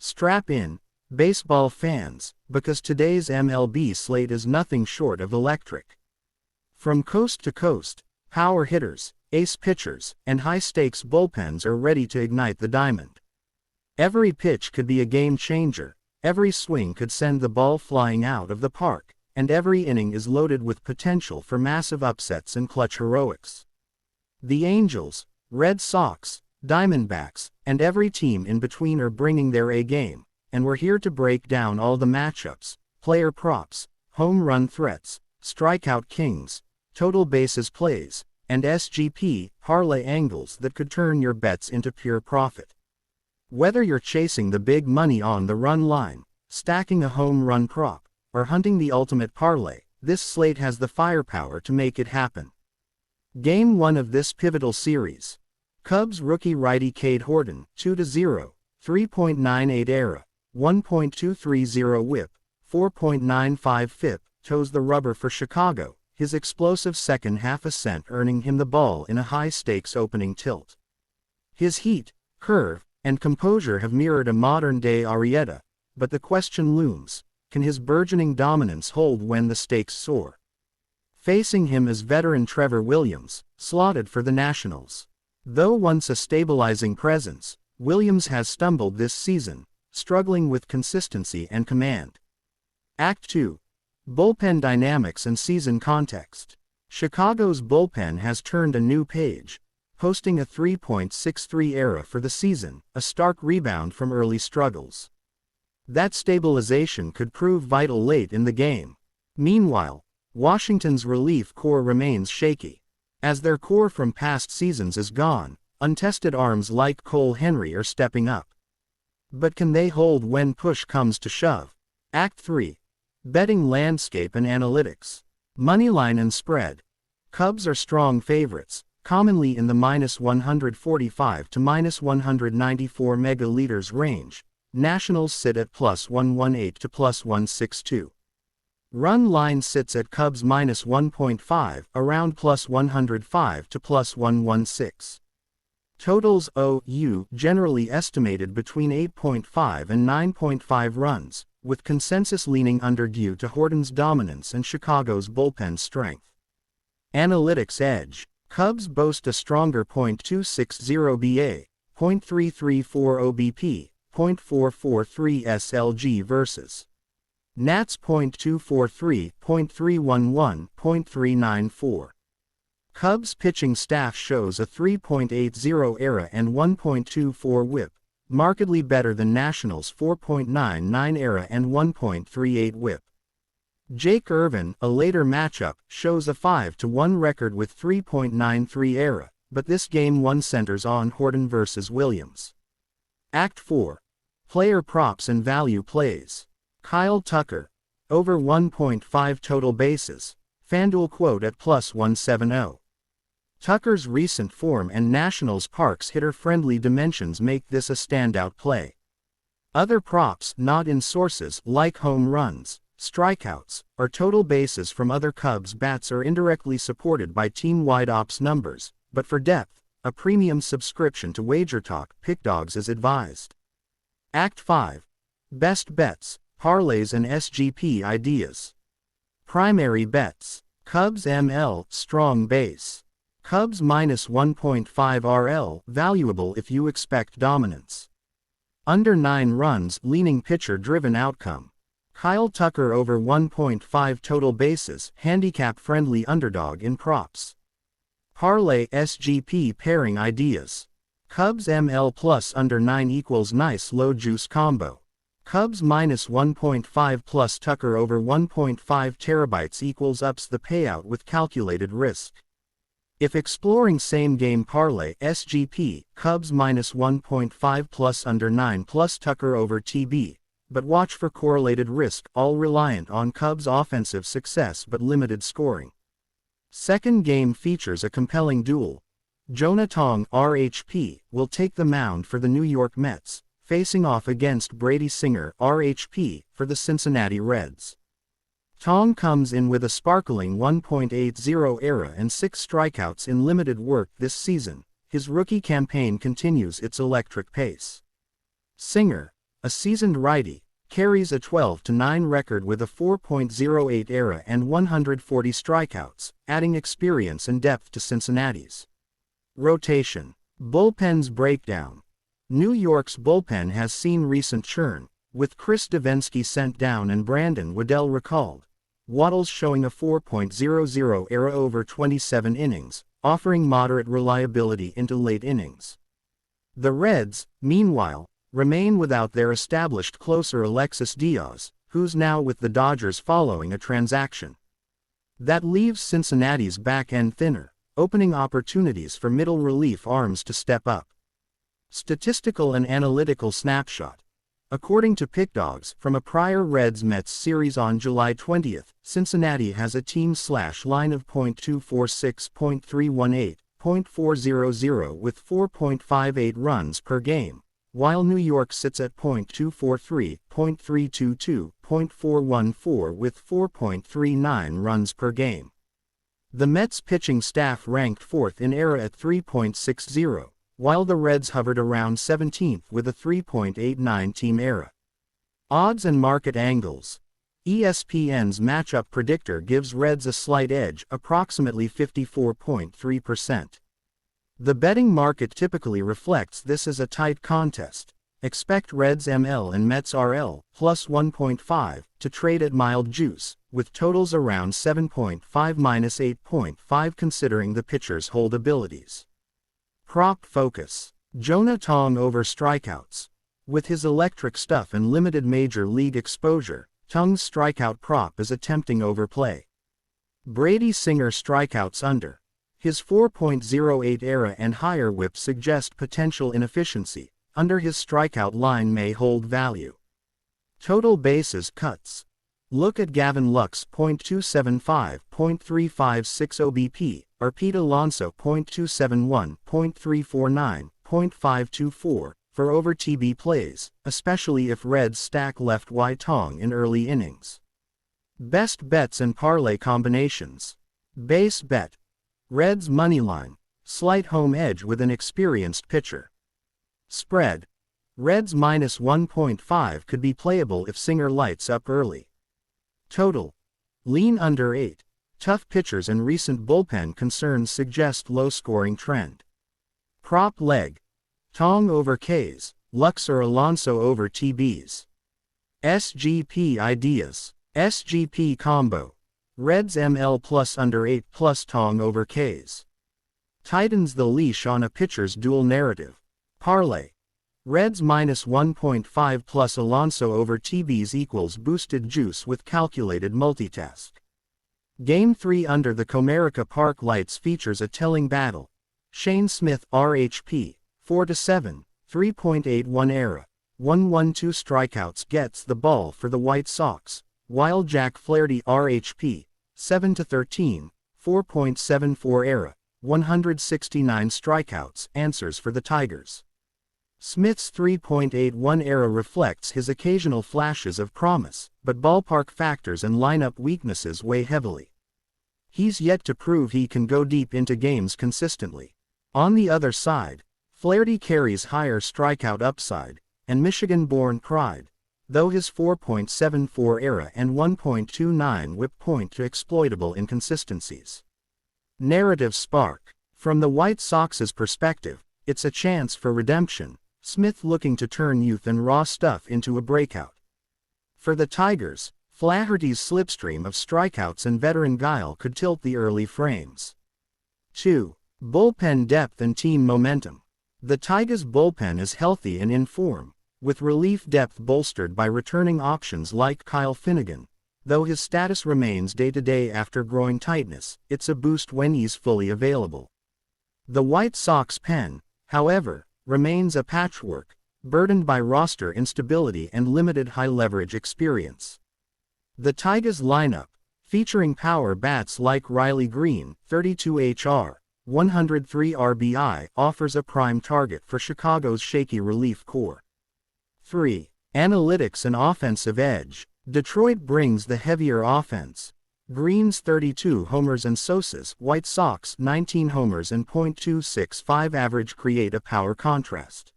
Strap in, baseball fans, because today's MLB slate is nothing short of electric. From coast to coast, power hitters, ace pitchers, and high-stakes bullpens are ready to ignite the diamond. Every pitch could be a game changer, every swing could send the ball flying out of the park, and every inning is loaded with potential for massive upsets and clutch heroics. The Angels, Red Sox, Diamondbacks, and every team in between are bringing their A-game, and we're here to break down all the matchups, player props, home run threats, strikeout kings, total bases plays, and SGP, parlay angles that could turn your bets into pure profit. Whether you're chasing the big money on the run line, stacking a home run prop, or hunting the ultimate parlay, this slate has the firepower to make it happen. Game 1 of this pivotal series. Cubs rookie righty Cade Horton, 2-0, 3.98 ERA, 1.230 WHIP, 4.95 FIP, toes the rubber for Chicago, his explosive second-half ascent earning him the ball in a high-stakes opening tilt. His heat, curve, and composure have mirrored a modern-day Arrieta, but the question looms, can his burgeoning dominance hold when the stakes soar? Facing him is veteran Trevor Williams, slotted for the Nationals. Though once a stabilizing presence, Williams has stumbled this season, struggling with consistency and command. Act 2. Bullpen dynamics and season context. Chicago's bullpen has turned a new page, posting a 3.63 ERA for the season, a stark rebound from early struggles. That stabilization could prove vital late in the game. Meanwhile, Washington's relief corps remains shaky. As their core from past seasons is gone, untested arms like Cole Henry are stepping up. But can they hold when push comes to shove? Act 3. Betting landscape and analytics. Moneyline and spread. Cubs are strong favorites, commonly in the -145 to -194 megaliters range. Nationals sit at +118 to +162. Run line sits at Cubs -1.5, around +105 to +116. Totals OU generally estimated between 8.5 and 9.5 runs, with consensus leaning under due to Horton's dominance and Chicago's bullpen strength. Analytics edge. Cubs boast a stronger .260 BA, .334 OBP, .443 SLG versus Nats .243, .311, .394. Cubs pitching staff shows a 3.80 ERA and 1.24 WHIP, markedly better than Nationals' 4.99 ERA and 1.38 WHIP. Jake Irvin, a later matchup, shows a 5-1 record with 3.93 ERA, but this game 1 centers on Horton versus Williams. Act 4. Player props and value plays. Kyle Tucker, over 1.5 total bases, FanDuel quote at +170. Tucker's recent form and Nationals Park's hitter-friendly dimensions make this a standout play. Other props not in sources like home runs, strikeouts, or total bases from other Cubs bats are indirectly supported by team-wide ops numbers, but for depth, a premium subscription to WagerTalk PickDogs is advised. Act 5. Best bets, parlays and SGP ideas. Primary bets. Cubs ML, strong base. Cubs -1.5 RL, valuable if you expect dominance. Under 9 runs, leaning pitcher-driven outcome. Kyle Tucker over 1.5 total bases, handicap-friendly underdog in props. Parlay SGP pairing ideas. Cubs ML plus under 9 equals nice low juice combo. Cubs -1.5 plus Tucker over 1.5 terabytes equals ups the payout with calculated risk. If exploring same-game parlay SGP, Cubs -1.5 plus under 9 plus Tucker over TB, but watch for correlated risk, all reliant on Cubs' offensive success but limited scoring. Second game features a compelling duel. Jonah Tong, RHP, will take the mound for the New York Mets, facing off against Brady Singer, RHP, for the Cincinnati Reds. Tong comes in with a sparkling 1.80 ERA and 6 strikeouts in limited work this season. His rookie campaign continues its electric pace. Singer, a seasoned righty, carries a 12-9 record with a 4.08 ERA and 140 strikeouts, adding experience and depth to Cincinnati's rotation. Bullpens breakdown. New York's bullpen has seen recent churn, with Chris Davinsky sent down and Brandon Waddell recalled. Waddell's showing a 4.00 ERA over 27 innings, offering moderate reliability into late innings. The Reds, meanwhile, remain without their established closer Alexis Diaz, who's now with the Dodgers following a transaction that leaves Cincinnati's back end thinner, opening opportunities for middle relief arms to step up. Statistical and analytical snapshot. According to PickDogs, from a prior Reds-Mets series on July 20, Cincinnati has a team/line of .246, .318, .400 with 4.58 runs per game, while New York sits at .243, .322, .414 with 4.39 runs per game. The Mets pitching staff ranked 4th in ERA at 3.60, while the Reds hovered around 17th with a 3.89 team ERA. Odds and market angles. ESPN's matchup predictor gives Reds a slight edge, approximately 54.3%. The betting market typically reflects this as a tight contest. Expect Reds ML and Mets RL, plus 1.5, to trade at mild juice, with totals around 7.5-8.5 considering the pitcher's hold abilities. Prop focus. Jonah Tong over strikeouts. With his electric stuff and limited major league exposure, Tong's strikeout prop is a tempting overplay. Brady Singer strikeouts under. His 4.08 ERA and higher whip suggest potential inefficiency. Under his strikeout line may hold value. Total bases cuts. Look at Gavin Lux .275, .356 OBP, or Pete Alonso .271, .349, .524, for over TB plays, especially if Reds stack left Y Tong in early innings. Best bets and parlay combinations. Base bet. Reds moneyline, slight home edge with an experienced pitcher. Spread. Reds minus 1.5 could be playable if Singer lights up early. Total. Lean under 8. Tough pitchers and recent bullpen concerns suggest low-scoring trend. Prop leg. Tong over Ks, Lux or Alonso over TBs. SGP ideas. SGP combo. Reds ML plus under 8 plus Tong over Ks. Tightens the leash on a pitcher's dual narrative. Parlay. Reds minus 1.5 plus Alonso over TBs equals boosted juice with calculated multitask. Game 3 under the Comerica Park lights features a telling battle. Shane Smith RHP, 4-7, 3.81 ERA, 112 strikeouts gets the ball for the White Sox, while Jack Flaherty RHP, 7-13, 4.74 ERA, 169 strikeouts answers for the Tigers. Smith's 3.81 ERA reflects his occasional flashes of promise, but ballpark factors and lineup weaknesses weigh heavily. He's yet to prove he can go deep into games consistently. On the other side, Flaherty carries higher strikeout upside, and Michigan-born pride, though his 4.74 ERA and 1.29 WHIP point to exploitable inconsistencies. Narrative spark. From the White Sox's perspective, it's a chance for redemption. Smith looking to turn youth and raw stuff into a breakout. For the Tigers, Flaherty's slipstream of strikeouts and veteran guile could tilt the early frames. 2. Bullpen depth and team momentum. The Tigers' bullpen is healthy and in form, with relief depth bolstered by returning options like Kyle Finnegan. Though his status remains day-to-day after groin tightness, it's a boost when he's fully available. The White Sox pen, however, remains a patchwork, burdened by roster instability and limited high-leverage experience. The Tigers lineup, featuring power bats like Riley Green, 32 HR, 103 RBI, offers a prime target for Chicago's shaky relief core. 3. Analytics and offensive edge. Detroit brings the heavier offense. Green's 32 homers and Sosa's White Sox 19 homers and .265 average create a power contrast.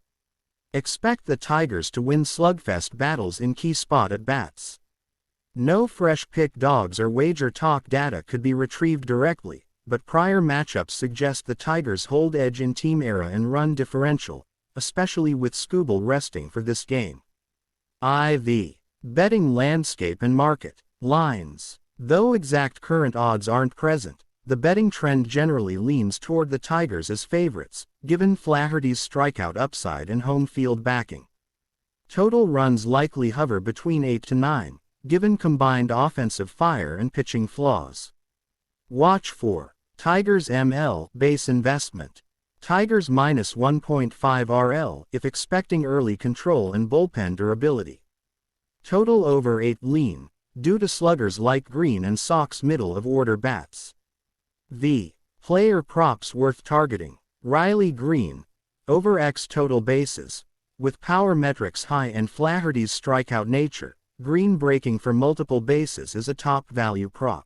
Expect the Tigers to win slugfest battles in key spot at bats. No fresh pick dogs or wager talk data could be retrieved directly, but prior matchups suggest the Tigers hold edge in team era and run differential, especially with Skubal resting for this game. IV. Betting landscape and market. Lines. Though exact current odds aren't present, the betting trend generally leans toward the Tigers as favorites, given Flaherty's strikeout upside and home field backing. Total runs likely hover between 8 to 9, given combined offensive fire and pitching flaws. Watch for Tigers ML base investment. Tigers minus 1.5 RL if expecting early control and bullpen durability. Total over 8 lean, due to sluggers like Green and Sox middle of order bats. V. Player props worth targeting. Riley Green, over X total bases. With power metrics high and Flaherty's strikeout nature, Green breaking for multiple bases is a top value prop.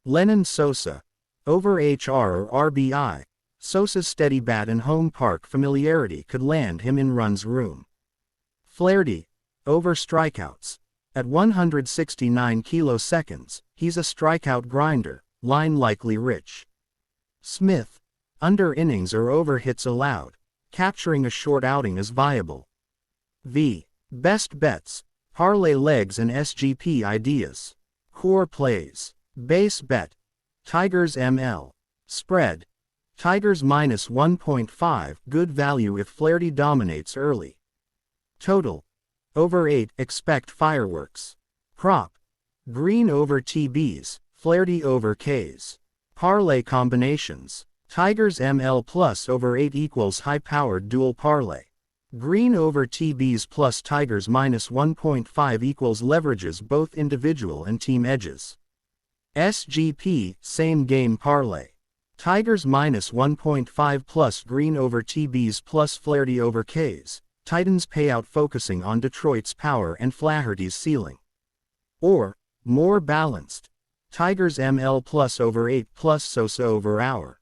Lennon Sosa, over HR or RBI. Sosa's steady bat and home park familiarity could land him in runs room. Flaherty, over strikeouts. At 169 kiloseconds, he's a strikeout grinder, line likely rich. Smith, under innings or over hits allowed. Capturing a short outing is viable. V. Best bets, parlay legs and SGP ideas. Core plays. Base bet. Tigers ML. Spread. Tigers minus 1.5, good value if Flaherty dominates early. Total. Over 8, expect fireworks. Prop. Green over TBs, Flaherty over Ks. Parlay combinations. Tigers ML plus over 8 equals high-powered dual parlay. Green over TBs plus Tigers minus 1.5 equals leverages both individual and team edges. SGP, same game parlay. Tigers minus 1.5 plus Green over TBs plus Flaherty over Ks. Titans payout focusing on Detroit's power and Flaherty's ceiling. Or, more balanced. Tigers ML plus over 8 plus Sosa over hour.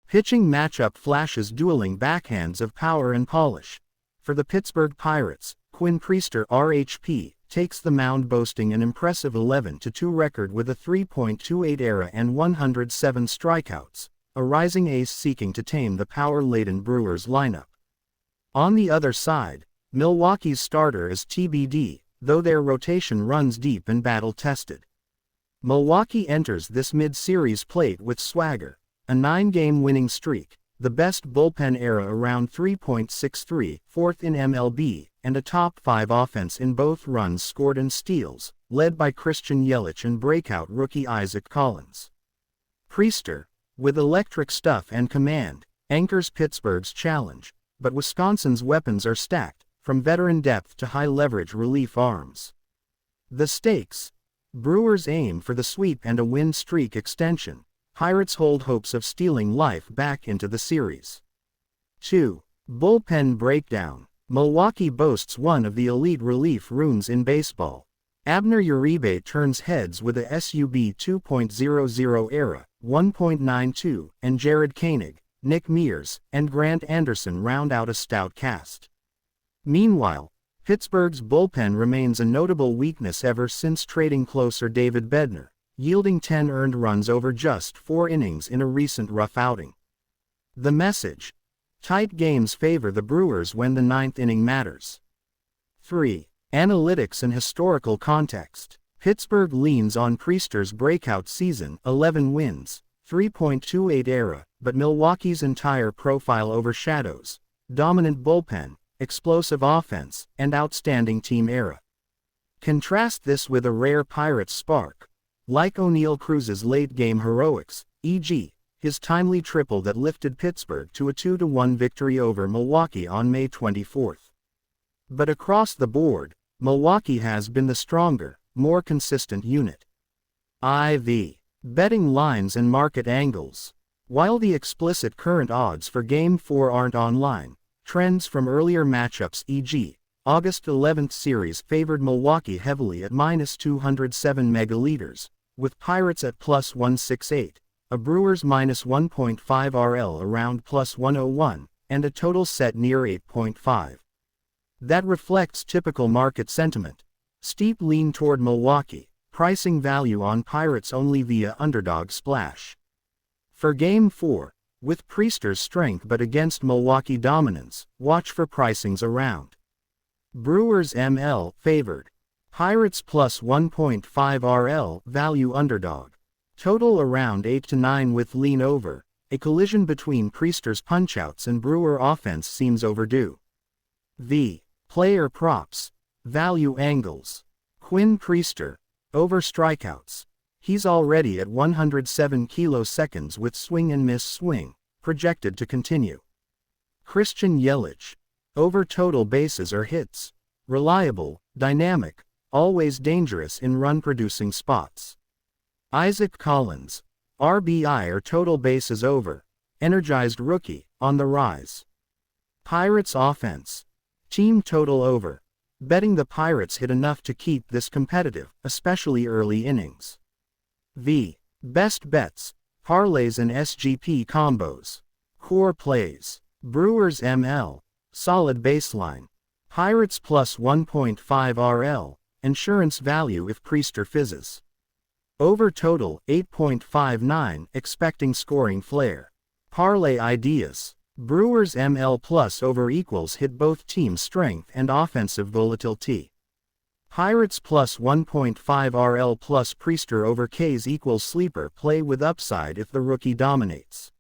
Pitching matchup flashes dueling backhands of power and polish. For the Pittsburgh Pirates, Quinn Priester RHP takes the mound boasting an impressive 11-2 record with a 3.28 ERA and 107 strikeouts, a rising ace seeking to tame the power-laden Brewers lineup. On the other side, Milwaukee's starter is TBD, though their rotation runs deep and battle-tested. Milwaukee enters this mid-series plate with swagger, a 9-game winning streak, the best bullpen era around 3.63, fourth in MLB, and a top 5 offense in both runs scored and steals, led by Christian Yelich and breakout rookie Isaac Collins. Priester, with electric stuff and command, anchors Pittsburgh's challenge, but Wisconsin's weapons are stacked, from veteran depth to high-leverage relief arms. The stakes. Brewers aim for the sweep and a win streak extension. Pirates hold hopes of stealing life back into the series. 2. Bullpen breakdown. Milwaukee boasts one of the elite relief rooms in baseball. Abner Uribe turns heads with a SUB 2.00 ERA, 1.92, and Jared Koenig, Nick Mears, and Grant Anderson round out a stout cast. Meanwhile, Pittsburgh's bullpen remains a notable weakness ever since trading closer David Bednar, yielding 10 earned runs over just 4 innings in a recent rough outing. The message. Tight games favor the Brewers when the 9th inning matters. 3. Analytics and historical context. Pittsburgh leans on Priester's breakout season, 11 wins, 3.28 ERA, but Milwaukee's entire profile overshadows dominant bullpen, explosive offense, and outstanding team era. Contrast this with a rare Pirates spark, like O'Neal Cruz's late-game heroics, e.g., his timely triple that lifted Pittsburgh to a 2-1 victory over Milwaukee on May 24. But across the board, Milwaukee has been the stronger, more consistent unit. IV. Betting lines and market angles. While the explicit current odds for Game 4 aren't online, trends from earlier matchups, e.g., August 11th series favored Milwaukee heavily at minus 207 megaliters, with Pirates at plus 168, a Brewers minus 1.5 RL around plus 101, and a total set near 8.5. That reflects typical market sentiment. Steep lean toward Milwaukee, pricing value on Pirates only via underdog splash. For Game 4, with Priester's strength but against Milwaukee dominance, watch for pricings around. Brewers ML favored. Pirates plus 1.5 RL value underdog. Total around 8 to 9 with lean over. A collision between Priester's punchouts and Brewer offense seems overdue. V. Player props. Value angles. Quinn Priester. Over strikeouts. He's already at 107 kiloseconds with swing and miss swing, projected to continue. Christian Yelich. Over total bases or hits. Reliable, dynamic, always dangerous in run-producing spots. Isaac Collins. RBI or total bases over. Energized rookie, on the rise. Pirates offense. Team total over. Betting the Pirates hit enough to keep this competitive, especially early innings. V. Best bets. Parlays and SGP combos. Core plays. Brewers ML. Solid baseline. Pirates plus 1.5 RL. Insurance value if Priester fizzes. Over total 8.59, expecting scoring flair. Parlay ideas. Brewers ML plus over equals hit both team strength and offensive volatility. Pirates plus 1.5 RL plus Priester over Ks equals sleeper play with upside if the rookie dominates.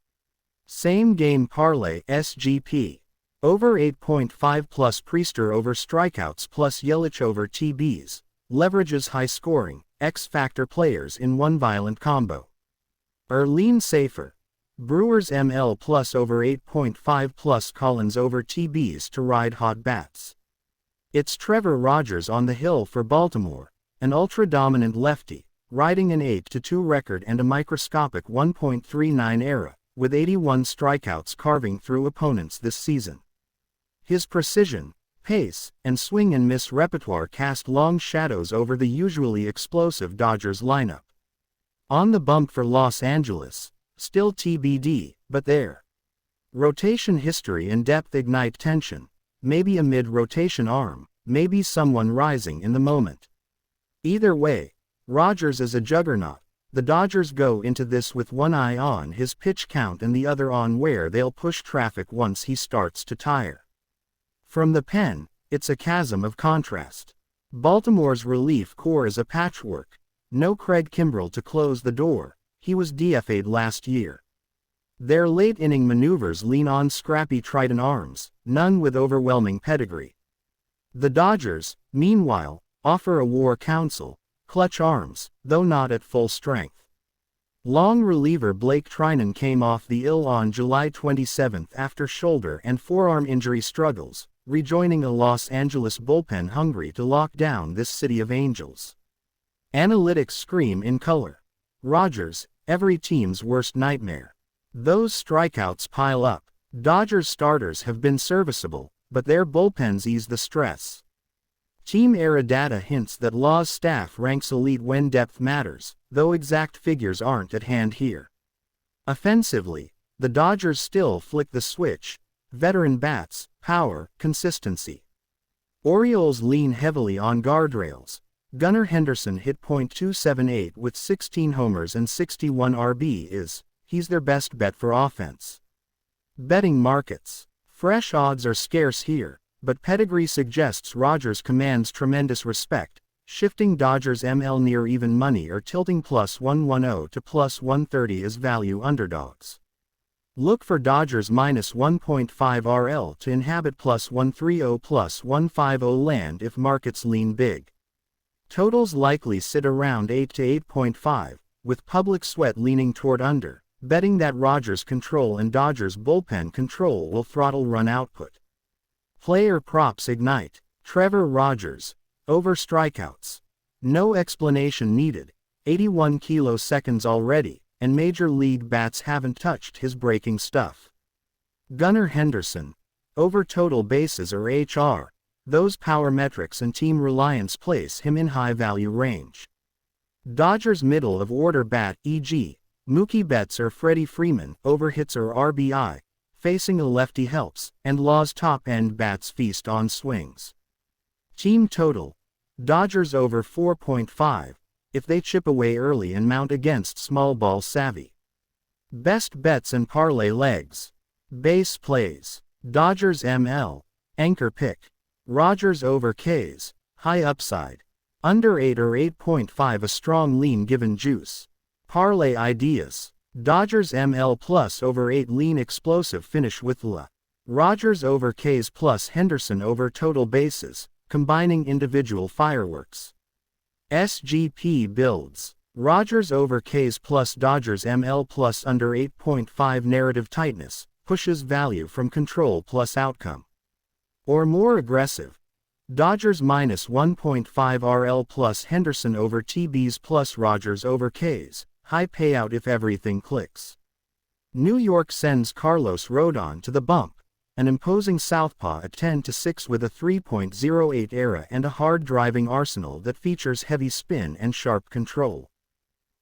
Same game parlay SGP. Over 8.5 plus Priester over strikeouts plus Yelich over TBs. Leverages high scoring, X-factor players in one violent combo. Lean safer. Brewers ML plus over 8.5 plus Collins over TBs to ride hot bats. It's Trevor Rogers on the hill for Baltimore, an ultra-dominant lefty, riding an 8-2 record and a microscopic 1.39 ERA, with 81 strikeouts carving through opponents this season. His precision, pace, and swing and miss repertoire cast long shadows over the usually explosive Dodgers lineup. On the bump for Los Angeles, still TBD, but there. Rotation history and depth ignite tension, maybe a mid-rotation arm, maybe someone rising in the moment. Either way, Rogers is a juggernaut. The Dodgers go into this with one eye on his pitch count and the other on where they'll push traffic once he starts to tire. From the pen, it's a chasm of contrast. Baltimore's relief core is a patchwork. No Craig Kimbrell to close the door. He was DFA'd last year. Their late-inning maneuvers lean on scrappy Triton arms, none with overwhelming pedigree. The Dodgers, meanwhile, offer a war council, clutch arms, though not at full strength. Long reliever Blake Trinan came off the IL on July 27 after shoulder and forearm injury struggles, rejoining a Los Angeles bullpen hungry to lock down this city of angels. Analytics scream in color. Rogers, every team's worst nightmare. Those strikeouts pile up. Dodgers starters have been serviceable, but their bullpens ease the stress. Team era data hints that Law's staff ranks elite when depth matters, though exact figures aren't at hand here. Offensively, the Dodgers still flick the switch. Veteran bats, power, consistency. Orioles lean heavily on guardrails. Gunnar Henderson hit .278 with 16 homers and 61 RBIs. He's their best bet for offense. Betting markets. Fresh odds are scarce here, but pedigree suggests Rogers commands tremendous respect, shifting Dodgers ML near even money or tilting plus 110 to plus 130 as value underdogs. Look for Dodgers minus 1.5 RL to inhabit plus 130 plus 150 land if markets lean big. Totals likely sit around 8 to 8.5, with public sweat leaning toward under, betting that Rogers control and Dodgers bullpen control will throttle run output. Player props ignite. Trevor Rogers. Over strikeouts. No explanation needed. 81 kiloseconds already, and major league bats haven't touched his breaking stuff. Gunnar Henderson. Over total bases or HR. Those power metrics and team reliance place him in high-value range. Dodgers middle-of-order bat, e.g., Mookie Betts or Freddie Freeman, over hits or RBI, facing a lefty helps, and Law's top-end bats feast on swings. Team total. Dodgers over 4.5, if they chip away early and mount against small ball savvy. Best bets and parlay legs. Base plays. Dodgers ML. Anchor pick. Rogers over Ks. High upside. Under 8 or 8.5 a strong lean given juice. Parlay ideas. Dodgers ML plus over 8 lean explosive finish with La. Rogers over Ks plus Henderson over total bases, combining individual fireworks. SGP builds. Rogers over Ks plus Dodgers ML plus under 8.5 narrative tightness, pushes value from control plus outcome. Or more aggressive. Dodgers minus 1.5 RL plus Henderson over TBs plus Rogers over Ks, high payout if everything clicks. New York sends Carlos Rodon to the bump, an imposing southpaw at 10-6 with a 3.08 ERA and a hard-driving arsenal that features heavy spin and sharp control.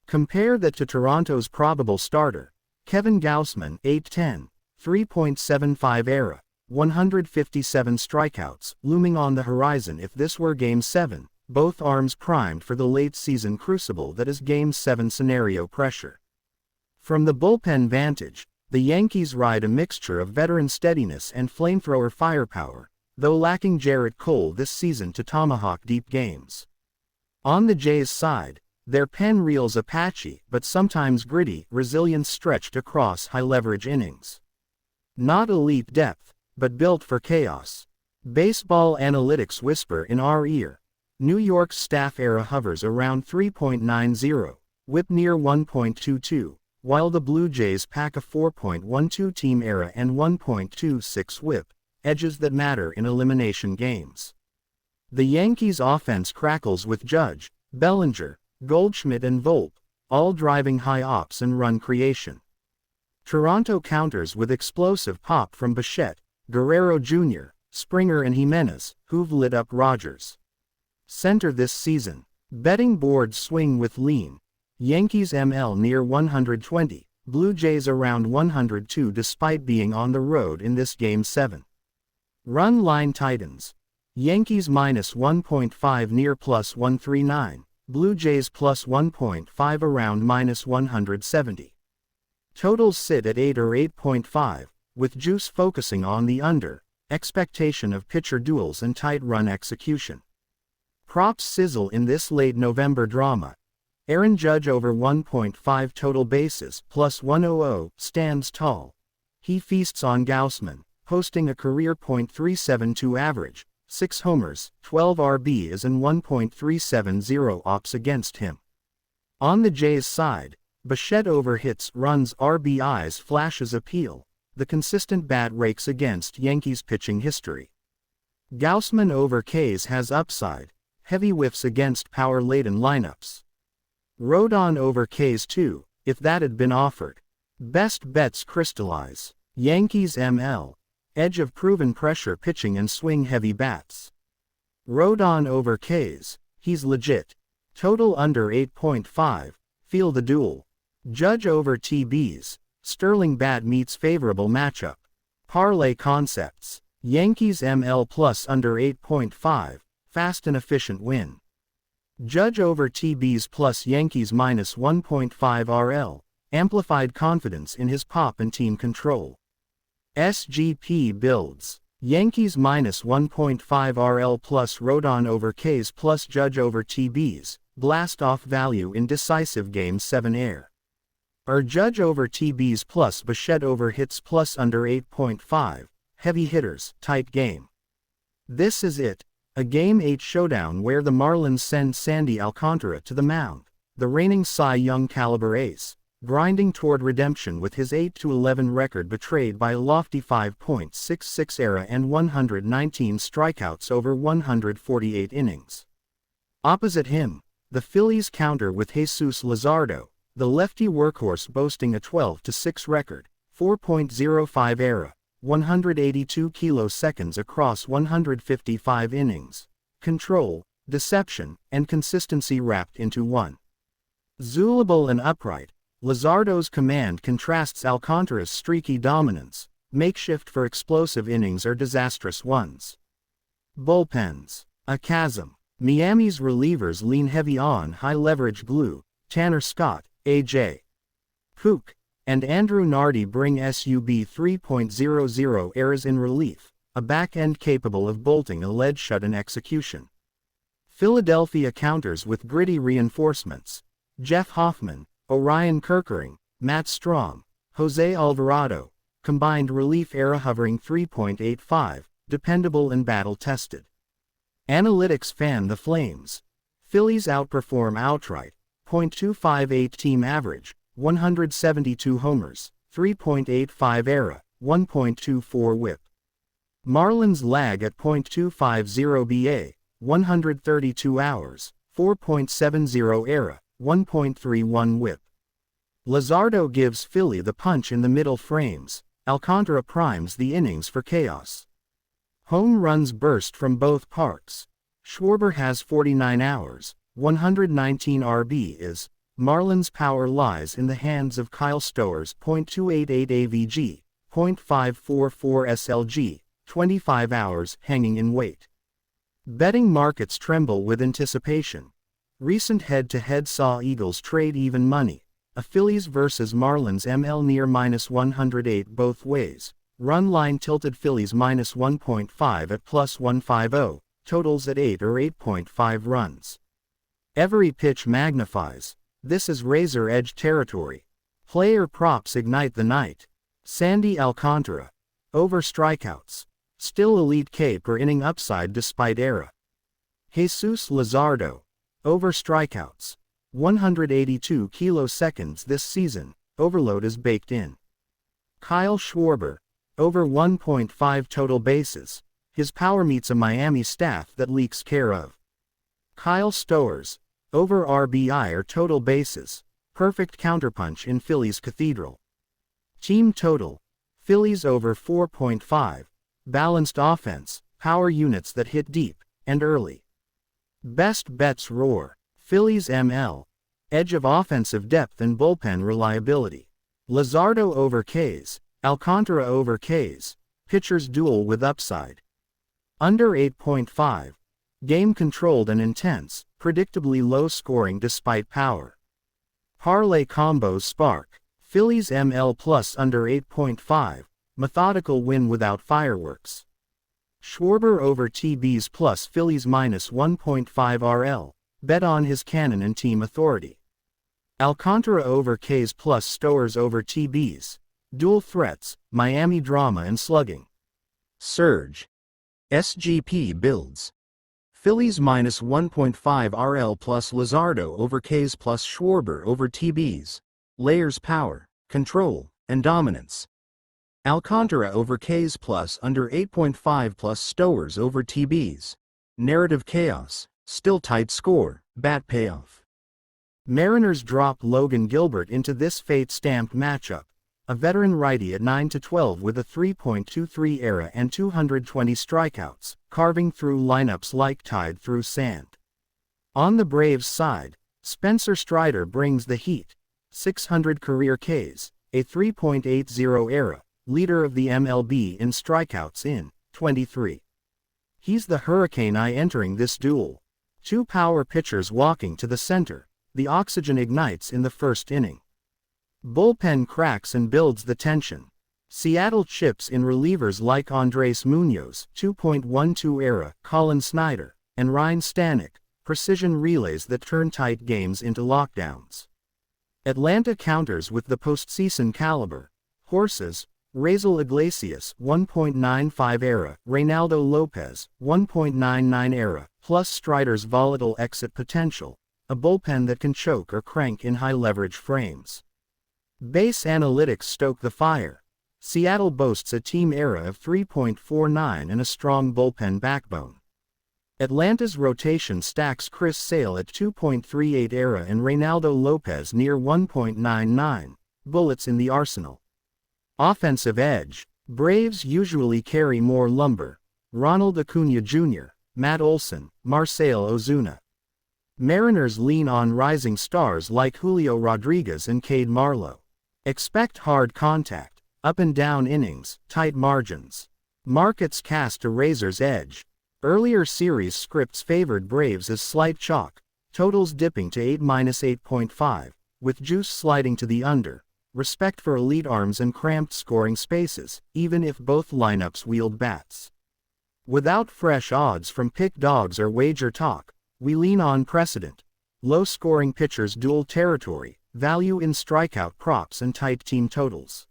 Compare that to Toronto's probable starter, Kevin Gausman, 8-10, 3.75 ERA, 157 strikeouts, looming on the horizon if this were Game 7, both arms primed for the late-season crucible that is Game 7 scenario pressure. From the bullpen vantage, the Yankees ride a mixture of veteran steadiness and flamethrower firepower, though lacking Jarrett Cole this season to tomahawk deep games. On the Jays' side, their pen reels a patchy but sometimes gritty resilience stretched across high-leverage innings. Not elite depth, but built for chaos. Baseball analytics whisper in our ear. New York's staff ERA hovers around 3.90, WHIP near 1.22, while the Blue Jays pack a 4.12 team ERA and 1.26 WHIP, edges that matter in elimination games. The Yankees' offense crackles with Judge, Bellinger, Goldschmidt and Volpe, all driving high ops and run creation. Toronto counters with explosive pop from Bichette, Guerrero Jr., Springer and Jimenez, who've lit up Rogers. Center this season. Betting boards swing with lean. Yankees ML near 120, Blue Jays around 102 despite being on the road in this Game 7. Run line tightens. Yankees minus 1.5 near plus 139, Blue Jays plus 1.5 around minus 170. Totals sit at 8 or 8.5, with juice focusing on the under, expectation of pitcher duels and tight run execution. Props sizzle in this late November drama. Aaron Judge over 1.5 total bases plus 100 stands tall. He feasts on Gausman, posting a career .372 average, 6 homers, 12 RBs and 1.370 ops against him. On the Jays' side, Bichette over hits, runs, RBIs flashes appeal, the consistent bat rakes against Yankees pitching history. Gausman over Ks has upside, heavy whiffs against power-laden lineups. Rodon over Ks too, if that had been offered. Best bets crystallize. Yankees ML. Edge of proven pressure pitching and swing-heavy bats. Rodon over Ks, he's legit. Total under 8.5, feel the duel. Judge over TBs, Sterling bat meets favorable matchup. Parlay concepts. Yankees ML plus under 8.5, fast and efficient win. Judge over TBs plus Yankees minus 1.5 RL, amplified confidence in his pop and team control. SGP builds. Yankees minus 1.5 RL plus Rodon over Ks plus Judge over TBs, blast off value in decisive Game 7 air. Or Judge over TBs plus Bichette over hits plus under 8.5, heavy hitters, tight game. This is it, a Game 8 showdown where the Marlins send Sandy Alcantara to the mound, the reigning Cy Young caliber ace, grinding toward redemption with his 8-11 record betrayed by a lofty 5.66 ERA and 119 strikeouts over 148 innings. Opposite him, the Phillies counter with Jesus Luzardo, the lefty workhorse boasting a 12-6 record, 4.05 ERA, 182 kiloseconds across 155 innings. Control, deception, and consistency wrapped into one. Zulable and upright, Luzardo's command contrasts Alcantara's streaky dominance, makeshift for explosive innings or disastrous ones. Bullpens. A chasm. Miami's relievers lean heavy on high-leverage glue. Tanner Scott, A.J. Kook, and Andrew Nardi bring sub 3.00 errors in relief, a back-end capable of bolting a lead shut-in execution. Philadelphia counters with gritty reinforcements. Jeff Hoffman, Orion Kerkering, Matt Strom, Jose Alvarado, combined relief era hovering 3.85, dependable and battle-tested. Analytics fan the Flames. Phillies outperform outright, .258 team average, 172 homers, 3.85 era, 1.24 whip. Marlins lag at .250 BA, 132 hours, 4.70 era, 1.31 whip. Luzardo gives Philly the punch in the middle frames. Alcantara primes the innings for chaos. Home runs burst from both parks. Schwarber has 49 hours, 119 RBs. Marlins power lies in the hands of Kyle Stowers. .288 AVG, .544 SLG, 25 hours hanging in wait. Betting markets tremble with anticipation. Recent head-to-head saw Eagles trade even money. A Phillies vs Marlins ML near -108 both ways. Run line tilted Phillies -1.5 at +150, totals at 8 or 8.5 runs. Every pitch magnifies. This is razor edge territory. Player props ignite the night. Sandy Alcantara. Over strikeouts. Still elite K per inning upside despite era. Jesus Luzardo. Over strikeouts. 182 kiloseconds this season, overload is baked in. Kyle Schwarber. Over 1.5 total bases. His power meets a Miami staff that leaks care of. Kyle Stowers. Over RBI or total bases. Perfect counterpunch in Phillies Cathedral. Team total. Phillies over 4.5. Balanced offense, power units that hit deep and early. Best bets roar. Phillies ML. Edge of offensive depth and bullpen reliability. Luzardo over Ks. Alcantara over Ks. Pitchers duel with upside. Under 8.5. Game controlled and intense, predictably low scoring despite power. Parlay combos spark. Phillies ML plus under 8.5. Methodical win without fireworks. Schwarber over TBs plus Phillies -1.5 RL. Bet on his cannon and team authority. Alcantara over Ks plus Stowers over TBs. Dual threats, Miami drama and slugging. Surge. SGP builds. Phillies -1.5 RL plus Luzardo over Ks plus Schwarber over TBs. Layers power, control, and dominance. Alcantara over Ks plus under 8.5 plus Stowers over TBs. Narrative chaos, still tight score, bat payoff. Mariners drop Logan Gilbert into this fate-stamped matchup. A veteran righty at 9-12 with a 3.23 ERA and 220 strikeouts, carving through lineups like tide through sand. On the Braves side, Spencer Strider brings the heat. 600 career Ks, a 3.80 ERA, leader of the MLB in strikeouts in 23. He's the hurricane eye entering this duel. Two power pitchers walking to the center. The oxygen ignites in the first inning. Bullpen cracks and builds the tension. Seattle chips in relievers like Andres Munoz, 2.12 ERA, Colin Snyder, and Ryan Stanek, precision relays that turn tight games into lockdowns. Atlanta counters with the postseason caliber. Horses, Raisel Iglesias, 1.95 ERA, Reynaldo Lopez, 1.99 ERA, plus Strider's volatile exit potential, a bullpen that can choke or crank in high-leverage frames. Base analytics stoke the fire. Seattle boasts a team ERA of 3.49 and a strong bullpen backbone. Atlanta's rotation stacks Chris Sale at 2.38 ERA and Reynaldo Lopez near 1.99, bullets in the arsenal. Offensive edge. Braves usually carry more lumber. Ronald Acuna Jr., Matt Olson, Marcell Ozuna. Mariners lean on rising stars like Julio Rodriguez and Cade Marlowe. Expect hard contact, up and down innings, tight margins. Markets cast a razor's edge. Earlier series scripts favored Braves as slight chalk, totals dipping to 8-8.5, with juice sliding to the under. Respect for elite arms and cramped scoring spaces, even if both lineups wield bats. Without fresh odds from pick dogs or wager talk, we lean on precedent. Low-scoring pitchers dual territory, value in strikeout props and tight team totals.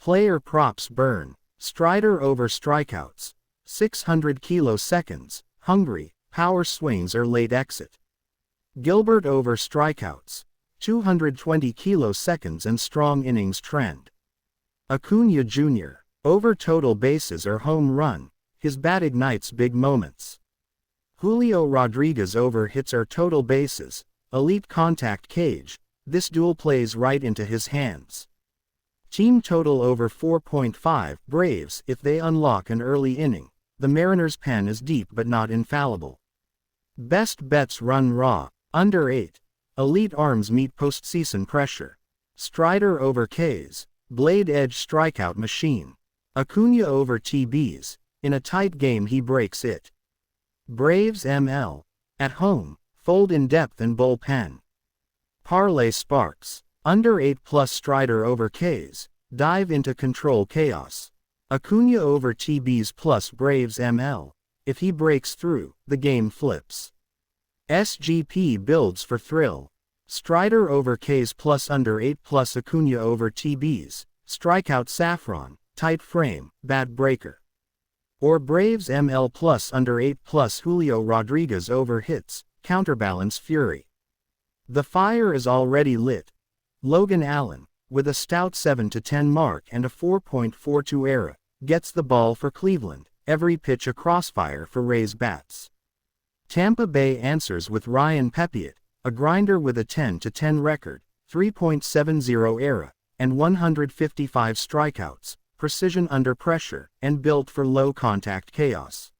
Player props burn. Strider over strikeouts. 600 kiloseconds, hungry, power swings or late exit. Gilbert over strikeouts. 220 kiloseconds and strong innings trend. Acuna Jr. over total bases or home run, his bat ignites big moments. Julio Rodriguez over hits or total bases, elite contact cage, this duel plays right into his hands. Team total over 4.5, Braves if they unlock an early inning, the Mariners' pen is deep but not infallible. Best bets run raw, under 8. Elite arms meet postseason pressure. Strider over Ks, blade edge strikeout machine. Acuna over TBs, in a tight game he breaks it. Braves ML, at home, fold in depth and bullpen. Parlay sparks, under 8+ Strider over Ks, dive into control chaos. Acuna over TBs plus Braves ML, if he breaks through, the game flips. SGP builds for thrill. Strider over Ks plus under 8+ Acuna over TBs, strikeout saffron, tight frame, bat breaker. Or Braves ML plus under 8+ Julio Rodriguez over hits, counterbalance fury. The fire is already lit. Logan Allen, with a stout 7-10 mark and a 4.42 ERA, gets the ball for Cleveland, every pitch a crossfire for Rays bats. Tampa Bay answers with Ryan Pepiot, a grinder with a 10-10 record, 3.70 ERA, and 155 strikeouts, precision under pressure, and built for low-contact chaos.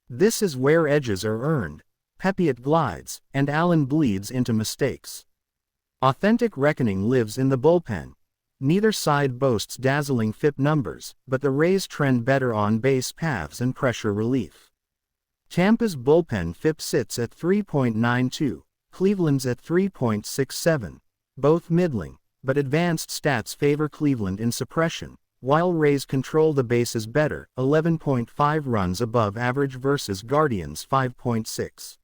This is where edges are earned. Pepiot glides, and Allen bleeds into mistakes. Authentic reckoning lives in the bullpen. Neither side boasts dazzling FIP numbers, but the Rays trend better on base paths and pressure relief. Tampa's bullpen FIP sits at 3.92, Cleveland's at 3.67, both middling, but advanced stats favor Cleveland in suppression, while Rays control the bases better, 11.5 runs above average versus Guardians' 5.6.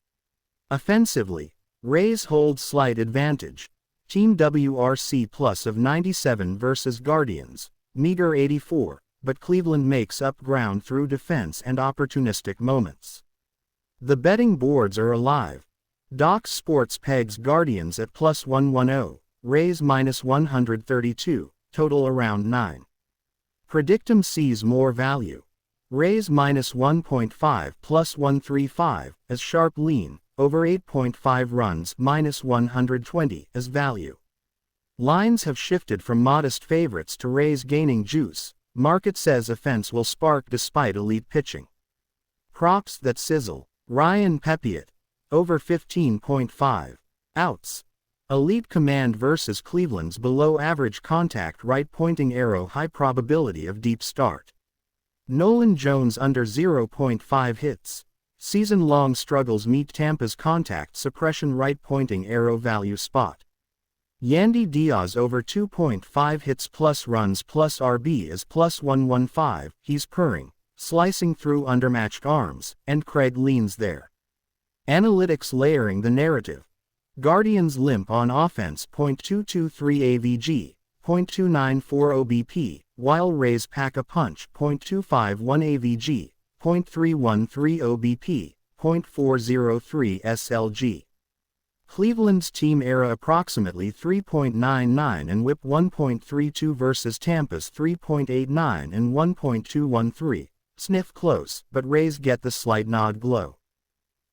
Offensively, Rays hold slight advantage. Team WRC plus of 97 versus Guardians, meager 84, but Cleveland makes up ground through defense and opportunistic moments. The betting boards are alive. Doc Sports pegs Guardians at plus 110, Rays minus 132, total around 9. Predictum sees more value. Rays minus 1.5 plus 135 as sharp lean, over 8.5 runs minus 120 as value. Lines have shifted from modest favorites to Rays gaining juice. Market says offense will spark despite elite pitching. Props that sizzle. Ryan Pepiot, over 15.5 outs. Elite command versus Cleveland's below average contact right pointing arrow, high probability of deep start. Nolan Jones under 0.5 hits. Season-long struggles meet Tampa's contact suppression right pointing arrow value spot. Yandy Diaz over 2.5 hits plus runs plus RB is plus 115, he's purring, slicing through undermatched arms, and Craig leans there. Analytics layering the narrative. Guardians limp on offense, 0.223 AVG, 0.294 OBP, while Rays pack a punch, 0.251 AVG, 0.313 OBP, 0.403 SLG. Cleveland's team era approximately 3.99 and whip 1.32 versus Tampa's 3.89 and 1.213, sniff close, but Rays get the slight nod glow.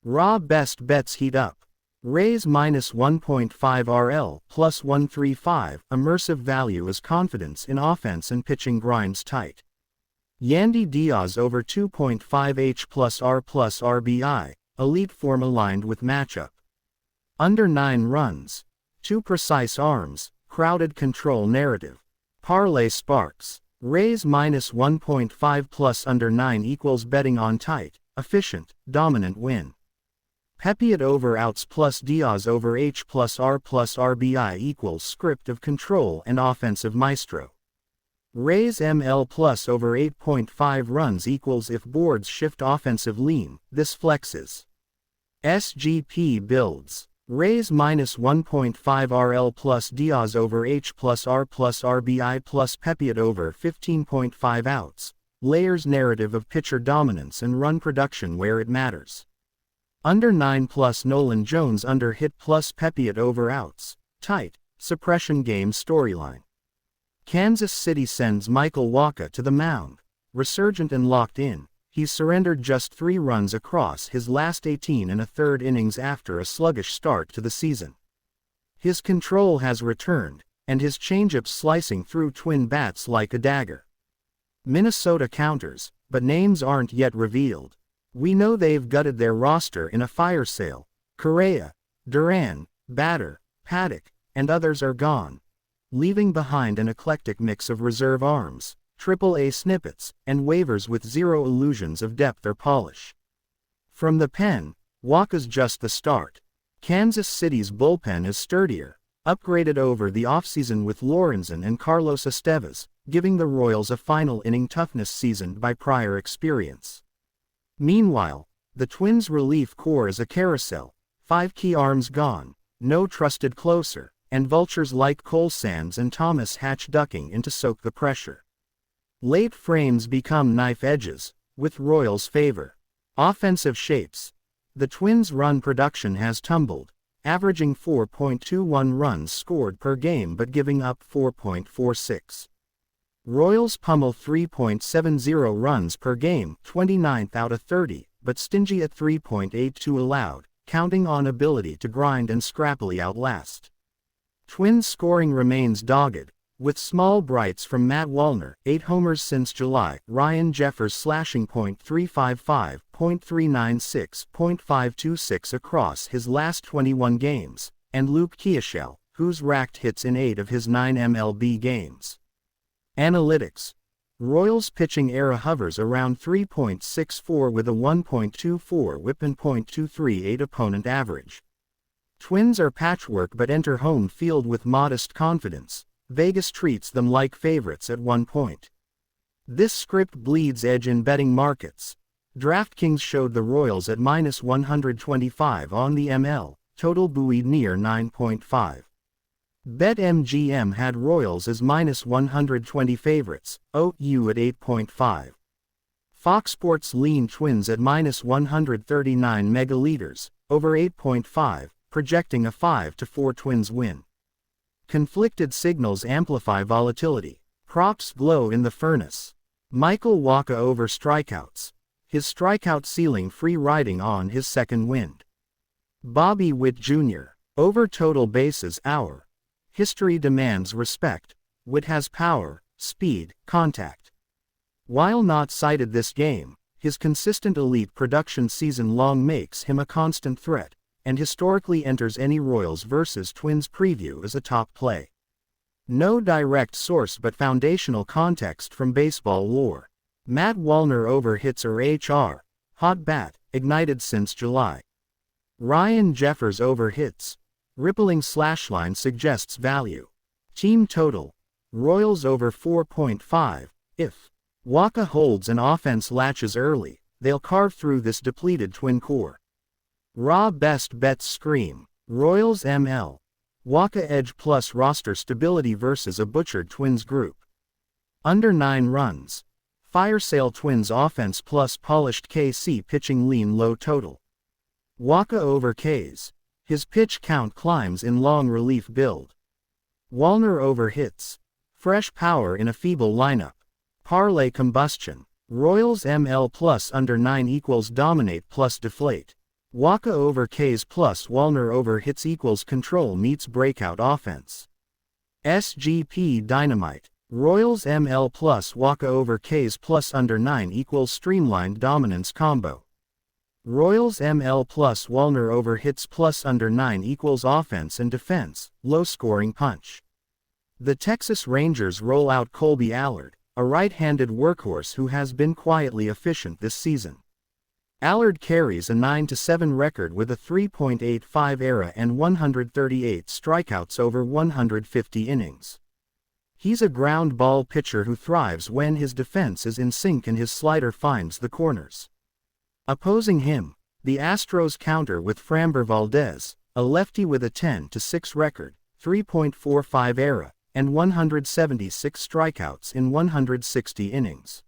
Raw best bets heat up. Rays minus 1.5 RL plus 135, immersive value as confidence in offense and pitching grinds tight. Yandy Diaz over 2.5 H plus R plus RBI, elite form aligned with matchup. Under 9 runs. 2 precise arms, crowded control narrative. Parlay sparks. Rays minus 1.5 plus under 9 equals betting on tight, efficient, dominant win. Pepe at over outs plus Diaz over H plus R plus RBI equals script of control and offensive maestro. Rays ML plus over 8.5 runs equals if boards shift offensive lean, this flexes. SGP builds. Rays minus 1.5 RL plus Diaz over H plus R plus RBI plus Pepe at over 15.5 outs. Layers narrative of pitcher dominance and run production where it matters. Under 9 plus Nolan Jones under hit plus Pepe at over outs. Tight, suppression game storyline. Kansas City sends Michael Wacha to the mound. Resurgent and locked in, he's surrendered just 3 runs across his last 18 1/3 innings after a sluggish start to the season. His control has returned, and his changeup slicing through Twin bats like a dagger. Minnesota counters, but names aren't yet revealed. We know they've gutted their roster in a fire sale. Correa, Duran, Batter, Paddock, and others are gone, leaving behind an eclectic mix of reserve arms, Triple-A snippets, and waivers with zero illusions of depth or polish. From the pen, Wacha's just the start. Kansas City's bullpen is sturdier, upgraded over the offseason with Lorenzen and Carlos Estevez, giving the Royals a final inning toughness seasoned by prior experience. Meanwhile, the Twins' relief corps is a carousel, 5 key arms gone, no trusted closer, and vultures like Cole Sands and Thomas Hatch ducking in to soak the pressure. Late frames become knife edges, with Royals' favor. Offensive shapes. The Twins' run production has tumbled, averaging 4.21 runs scored per game but giving up 4.46. Royals pummel 3.70 runs per game, 29th out of 30, but stingy at 3.82 allowed, counting on ability to grind and scrappily outlast. Twins scoring remains dogged, with small brights from Matt Wallner, 8 homers since July, Ryan Jeffers slashing .355, .396, .526 across his last 21 games, and Luke Keashel, who's racked hits in 8 of his 9 MLB games. Analytics. Royals pitching era hovers around 3.64 with a 1.24 whip and .238 opponent average. Twins are patchwork but enter home field with modest confidence. Vegas treats them like favorites at 1 point. This script bleeds edge in betting markets. DraftKings showed the Royals at minus 125 on the ML, total buoyed near 9.5. BetMGM had Royals as minus 120 favorites, OU at 8.5. Fox Sports lean Twins at minus 139 megaliters, over 8.5, projecting a 5-4 Twins win. Conflicted signals amplify volatility. Props glow in the furnace. Michael Wacha over strikeouts. His strikeout ceiling free riding on his second wind. Bobby Witt Jr. over total bases hour. History demands respect. Witt has power, speed, contact. While not cited this game, his consistent elite production season-long makes him a constant threat, and historically enters any Royals vs. Twins preview as a top play. No direct source but foundational context from baseball lore. Matt Wallner over hits or HR, hot bat, ignited since July. Ryan Jeffers over hits. Rippling slashline suggests value. Team total. Royals over 4.5. If Wacha holds and offense latches early, they'll carve through this depleted Twin core. Raw best bets scream. Royals ML. Wacha edge plus roster stability versus a butchered Twins group. Under 9 runs. Fire sale Twins offense plus polished KC pitching lean low total. Wacha over Ks. His pitch count climbs in long relief build. Wallner over hits. Fresh power in a feeble lineup. Parlay combustion. Royals ML plus under 9 equals dominate plus deflate. Wacha over Ks plus Wallner over hits equals control meets breakout offense. SGP dynamite. Royals ML plus Wacha over Ks plus under 9 equals streamlined dominance combo. Royals ML plus Wallner over hits plus under 9 equals offense and defense, low scoring punch. The Texas Rangers roll out Colby Allard, a right-handed workhorse who has been quietly efficient this season. Allard carries a 9-7 record with a 3.85 ERA and 138 strikeouts over 150 innings. He's a ground ball pitcher who thrives when his defense is in sync and his slider finds the corners. Opposing him, the Astros counter with Framber Valdez, a lefty with a 10-6 record, 3.45 ERA, and 176 strikeouts in 160 innings.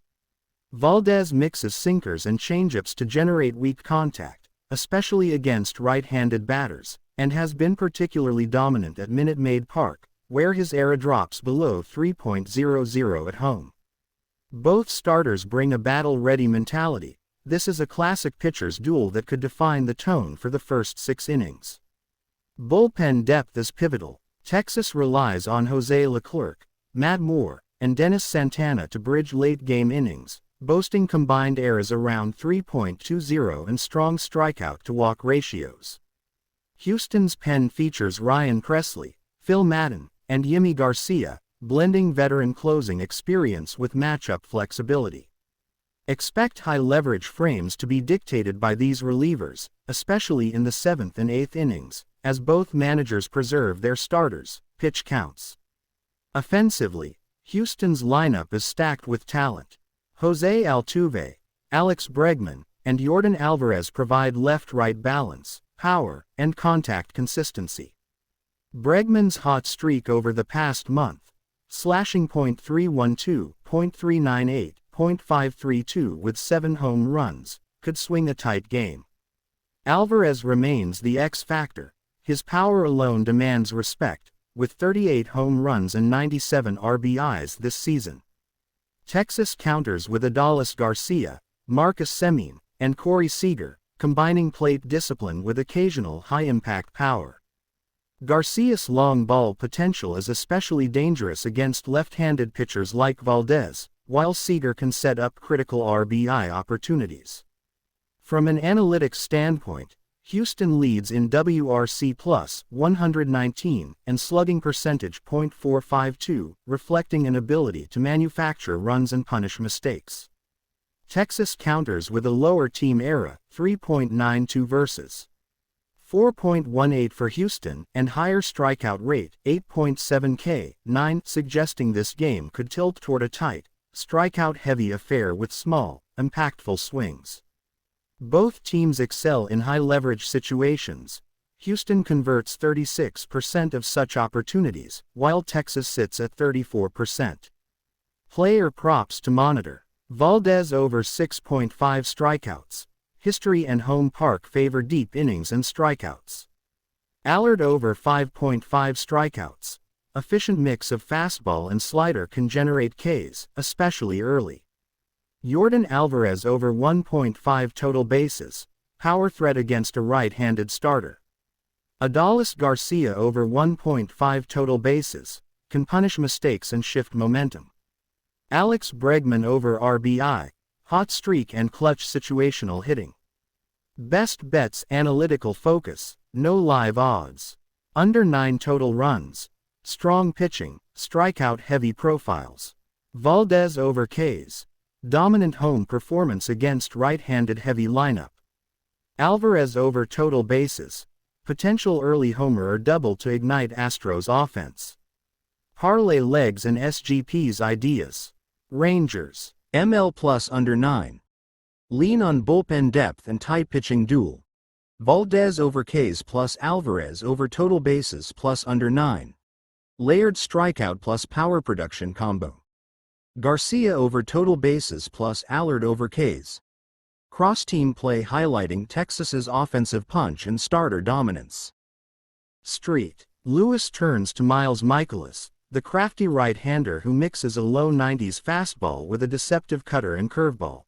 Valdez mixes sinkers and changeups to generate weak contact, especially against right-handed batters, and has been particularly dominant at Minute Maid Park, where his ERA drops below 3.00 at home. Both starters bring a battle-ready mentality. This is a classic pitcher's duel that could define the tone for the first 6 innings. Bullpen depth is pivotal. Texas relies on Jose Leclerc, Matt Moore, and Dennis Santana to bridge late-game innings, boasting combined ERAs around 3.20 and strong strikeout-to-walk ratios. Houston's pen features Ryan Presley, Phil Madden, and Yimi Garcia, blending veteran closing experience with matchup flexibility. Expect high-leverage frames to be dictated by these relievers, especially in the 7th and 8th innings, as both managers preserve their starters' pitch counts. Offensively, Houston's lineup is stacked with talent. Jose Altuve, Alex Bregman, and Yordan Alvarez provide left-right balance, power, and contact consistency. Bregman's hot streak over the past month, slashing .312, .398, .532 with 7 home runs, could swing a tight game. Alvarez remains the X factor. His power alone demands respect, with 38 home runs and 97 RBIs this season. Texas counters with Adolis Garcia, Marcus Semien, and Corey Seager, combining plate discipline with occasional high-impact power. Garcia's long ball potential is especially dangerous against left-handed pitchers like Valdez, while Seager can set up critical RBI opportunities. From an analytics standpoint, Houston leads in WRC plus 119 and slugging percentage .452, reflecting an ability to manufacture runs and punish mistakes. Texas counters with a lower team ERA, 3.92 versus 4.18 for Houston, and higher strikeout rate, 8.7 K/9, suggesting this game could tilt toward a tight, strikeout-heavy affair with small, impactful swings. Both teams excel in high-leverage situations. Houston converts 36% of such opportunities, while Texas sits at 34%. Player props to monitor. Valdez over 6.5 strikeouts. History and home park favor deep innings and strikeouts. Allard over 5.5 strikeouts. Efficient mix of fastball and slider can generate Ks, especially early. Yordan Alvarez over 1.5 total bases. Power threat against a right-handed starter. Adolis Garcia over 1.5 total bases. Can punish mistakes and shift momentum. Alex Bregman over RBI. Hot streak and clutch situational hitting. Best bets analytical focus. No live odds. Under 9 total runs. Strong pitching, strikeout-heavy profiles. Valdez over Ks. Dominant home performance against right-handed heavy lineup. Alvarez over total bases. Potential early homer or double to ignite Astros offense. Parlay legs and SGPs ideas. Rangers, ML plus under 9. Lean on bullpen depth and tight pitching duel. Valdez over Ks plus Alvarez over total bases plus under 9. Layered strikeout plus power production combo. Garcia over total bases plus Allard over Ks. Cross-team play highlighting Texas's offensive punch and starter dominance. Street. Lewis turns to Miles Mikolas, the crafty right-hander who mixes a low 90s fastball with a deceptive cutter and curveball.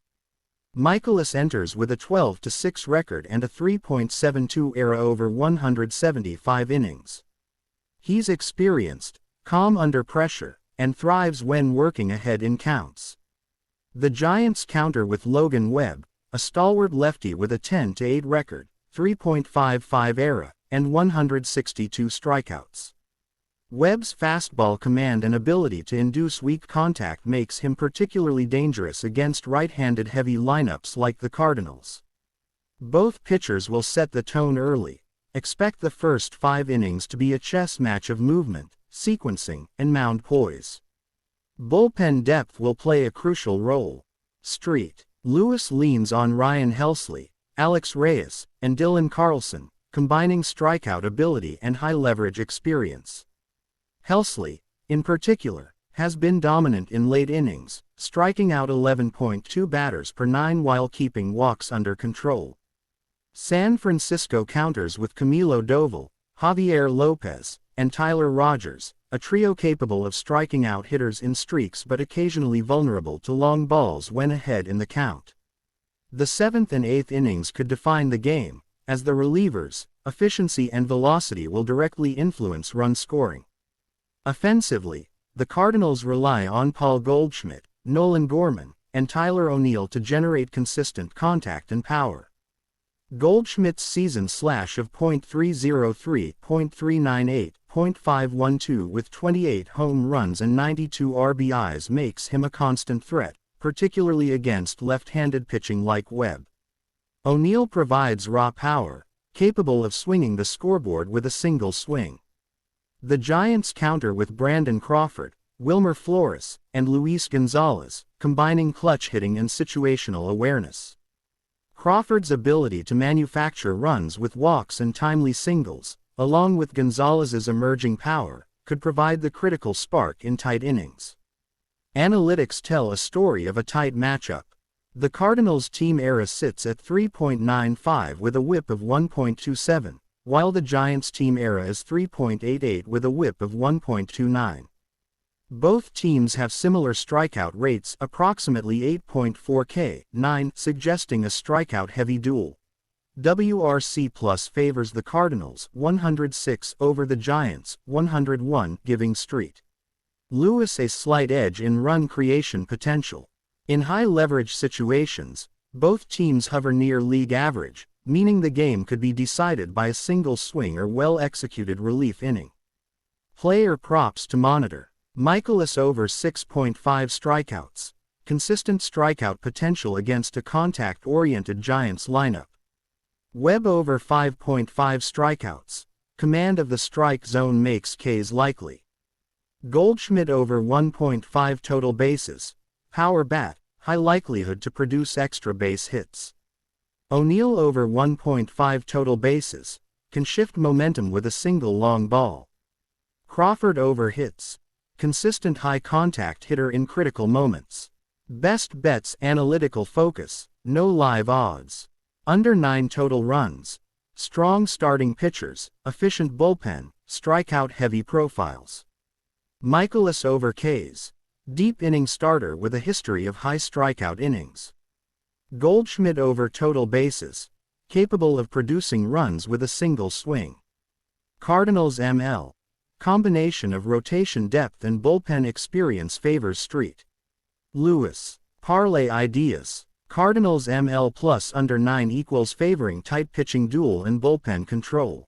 Mikolas enters with a 12-6 record and a 3.72 ERA over 175 innings. He's experienced, calm under pressure, and thrives when working ahead in counts. The Giants counter with Logan Webb, a stalwart lefty with a 10-8 record, 3.55 ERA, and 162 strikeouts. Webb's fastball command and ability to induce weak contact makes him particularly dangerous against right-handed heavy lineups like the Cardinals. Both pitchers will set the tone early. Expect the first 5 innings to be a chess match of movement, sequencing, and mound poise. Bullpen depth will play a crucial role. Street. Lewis leans on Ryan Helsley, Alex Reyes, and Dylan Carlson, combining strikeout ability and high-leverage experience. Helsley, in particular, has been dominant in late innings, striking out 11.2 batters per 9 while keeping walks under control. San Francisco counters with Camilo Doval, Javier Lopez, and Tyler Rogers, a trio capable of striking out hitters in streaks but occasionally vulnerable to long balls when ahead in the count. The 7th and 8th innings could define the game, as the relievers' efficiency and velocity will directly influence run scoring. Offensively, the Cardinals rely on Paul Goldschmidt, Nolan Gorman, and Tyler O'Neill to generate consistent contact and power. Goldschmidt's season slash of .303, .398, .512 with 28 home runs and 92 RBIs makes him a constant threat, particularly against left-handed pitching like Webb. O'Neill provides raw power, capable of swinging the scoreboard with a single swing. The Giants counter with Brandon Crawford, Wilmer Flores, and Luis Gonzalez, combining clutch hitting and situational awareness. Crawford's ability to manufacture runs with walks and timely singles, along with Gonzalez's emerging power, could provide the critical spark in tight innings. Analytics tell a story of a tight matchup. The Cardinals' team ERA sits at 3.95 with a whip of 1.27, while the Giants' team ERA is 3.88 with a whip of 1.29. Both teams have similar strikeout rates, approximately 8.4 K/9, suggesting a strikeout-heavy duel. WRC Plus favors the Cardinals, 106 over the Giants, 101, giving Street Lewis a slight edge in run creation potential. In high-leverage situations, both teams hover near league average, meaning the game could be decided by a single swing or well-executed relief inning. Player props to monitor. Michaelis over 6.5 strikeouts. Consistent strikeout potential against a contact-oriented Giants lineup. Webb over 5.5 strikeouts. Command of the strike zone makes Ks likely. Goldschmidt over 1.5 total bases. Power bat, high likelihood to produce extra base hits. O'Neill over 1.5 total bases. Can shift momentum with a single long ball. Crawford over hits. Consistent high-contact hitter in critical moments. Best bets analytical focus, no live odds. Under 9 total runs. Strong starting pitchers, efficient bullpen, strikeout-heavy profiles. Michaelis over Ks. Deep inning starter with a history of high strikeout innings. Goldschmidt over total bases. Capable of producing runs with a single swing. Cardinals ML. Combination of rotation depth and bullpen experience favors Street Lewis. Parlay ideas. Cardinals ML plus under 9 equals favoring tight pitching duel and bullpen control.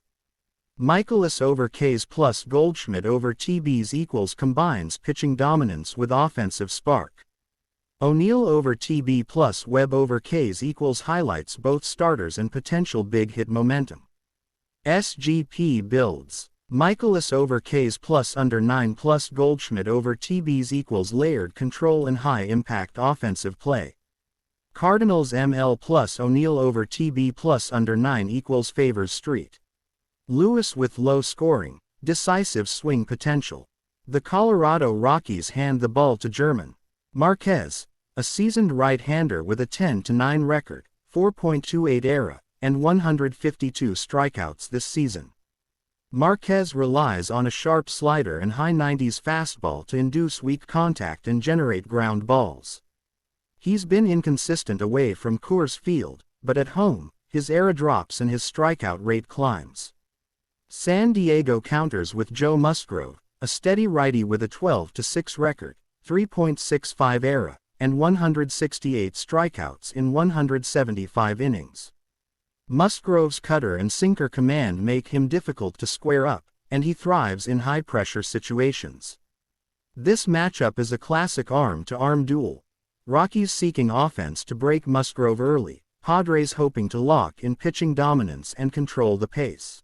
Michaelis over Ks plus Goldschmidt over TBs equals combines pitching dominance with offensive spark. O'Neill over TB plus Webb over Ks equals highlights both starters and potential big hit momentum. SGP builds. Michaelis over Ks plus under 9 plus Goldschmidt over TBs equals layered control and high-impact offensive play. Cardinals ML plus O'Neill over TB plus under 9 equals favors Street Lewis with low scoring, decisive swing potential. The Colorado Rockies hand the ball to German Marquez, a seasoned right-hander with a 10-9 record, 4.28 ERA, and 152 strikeouts this season. Marquez relies on a sharp slider and high 90s fastball to induce weak contact and generate ground balls. He's been inconsistent away from Coors Field, but at home, his ERA drops and his strikeout rate climbs. San Diego counters with Joe Musgrove, a steady righty with a 12-6 record, 3.65 ERA, and 168 strikeouts in 175 innings. Musgrove's cutter and sinker command make him difficult to square up, and he thrives in high-pressure situations. This matchup is a classic arm-to-arm duel. Rockies seeking offense to break Musgrove early, Padres hoping to lock in pitching dominance and control the pace.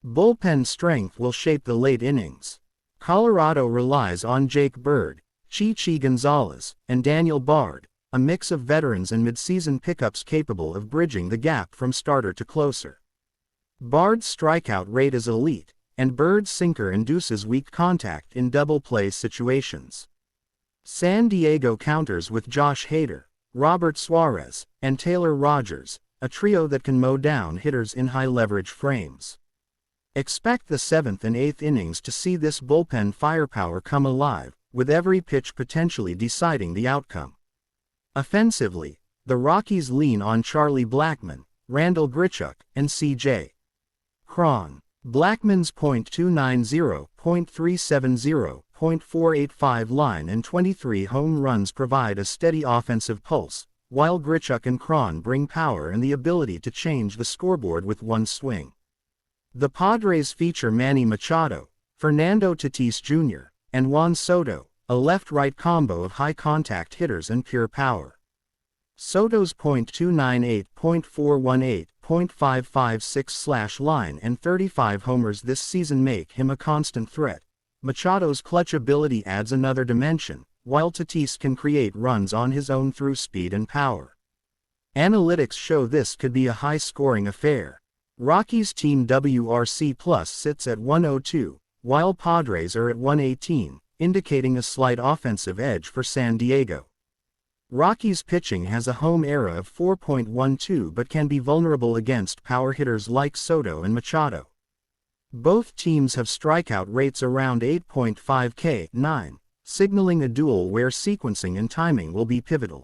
Bullpen strength will shape the late innings. Colorado relies on Jake Bird, Chichi Gonzalez, and Daniel Bard, a mix of veterans and mid-season pickups capable of bridging the gap from starter to closer. Bard's strikeout rate is elite, and Bird's sinker induces weak contact in double play situations. San Diego counters with Josh Hader, Robert Suarez, and Taylor Rogers, a trio that can mow down hitters in high-leverage frames. Expect the 7th and 8th innings to see this bullpen firepower come alive, with every pitch potentially deciding the outcome. Offensively, the Rockies lean on Charlie Blackmon, Randall Grichuk, and C.J. Cron. Blackmon's .290, .370, .485 line and 23 home runs provide a steady offensive pulse, while Grichuk and Cron bring power and the ability to change the scoreboard with one swing. The Padres feature Manny Machado, Fernando Tatis Jr., and Juan Soto, a left-right combo of high-contact hitters and pure power. Soto's .298, .418, .556 line and 35 homers this season make him a constant threat. Machado's clutch ability adds another dimension, while Tatis can create runs on his own through speed and power. Analytics show this could be a high-scoring affair. Rockies team WRC Plus sits at 102, while Padres are at 118, indicating a slight offensive edge for San Diego. Rockies pitching has a home ERA of 4.12 but can be vulnerable against power hitters like Soto and Machado. Both teams have strikeout rates around 8.5 K/9, signaling a duel where sequencing and timing will be pivotal.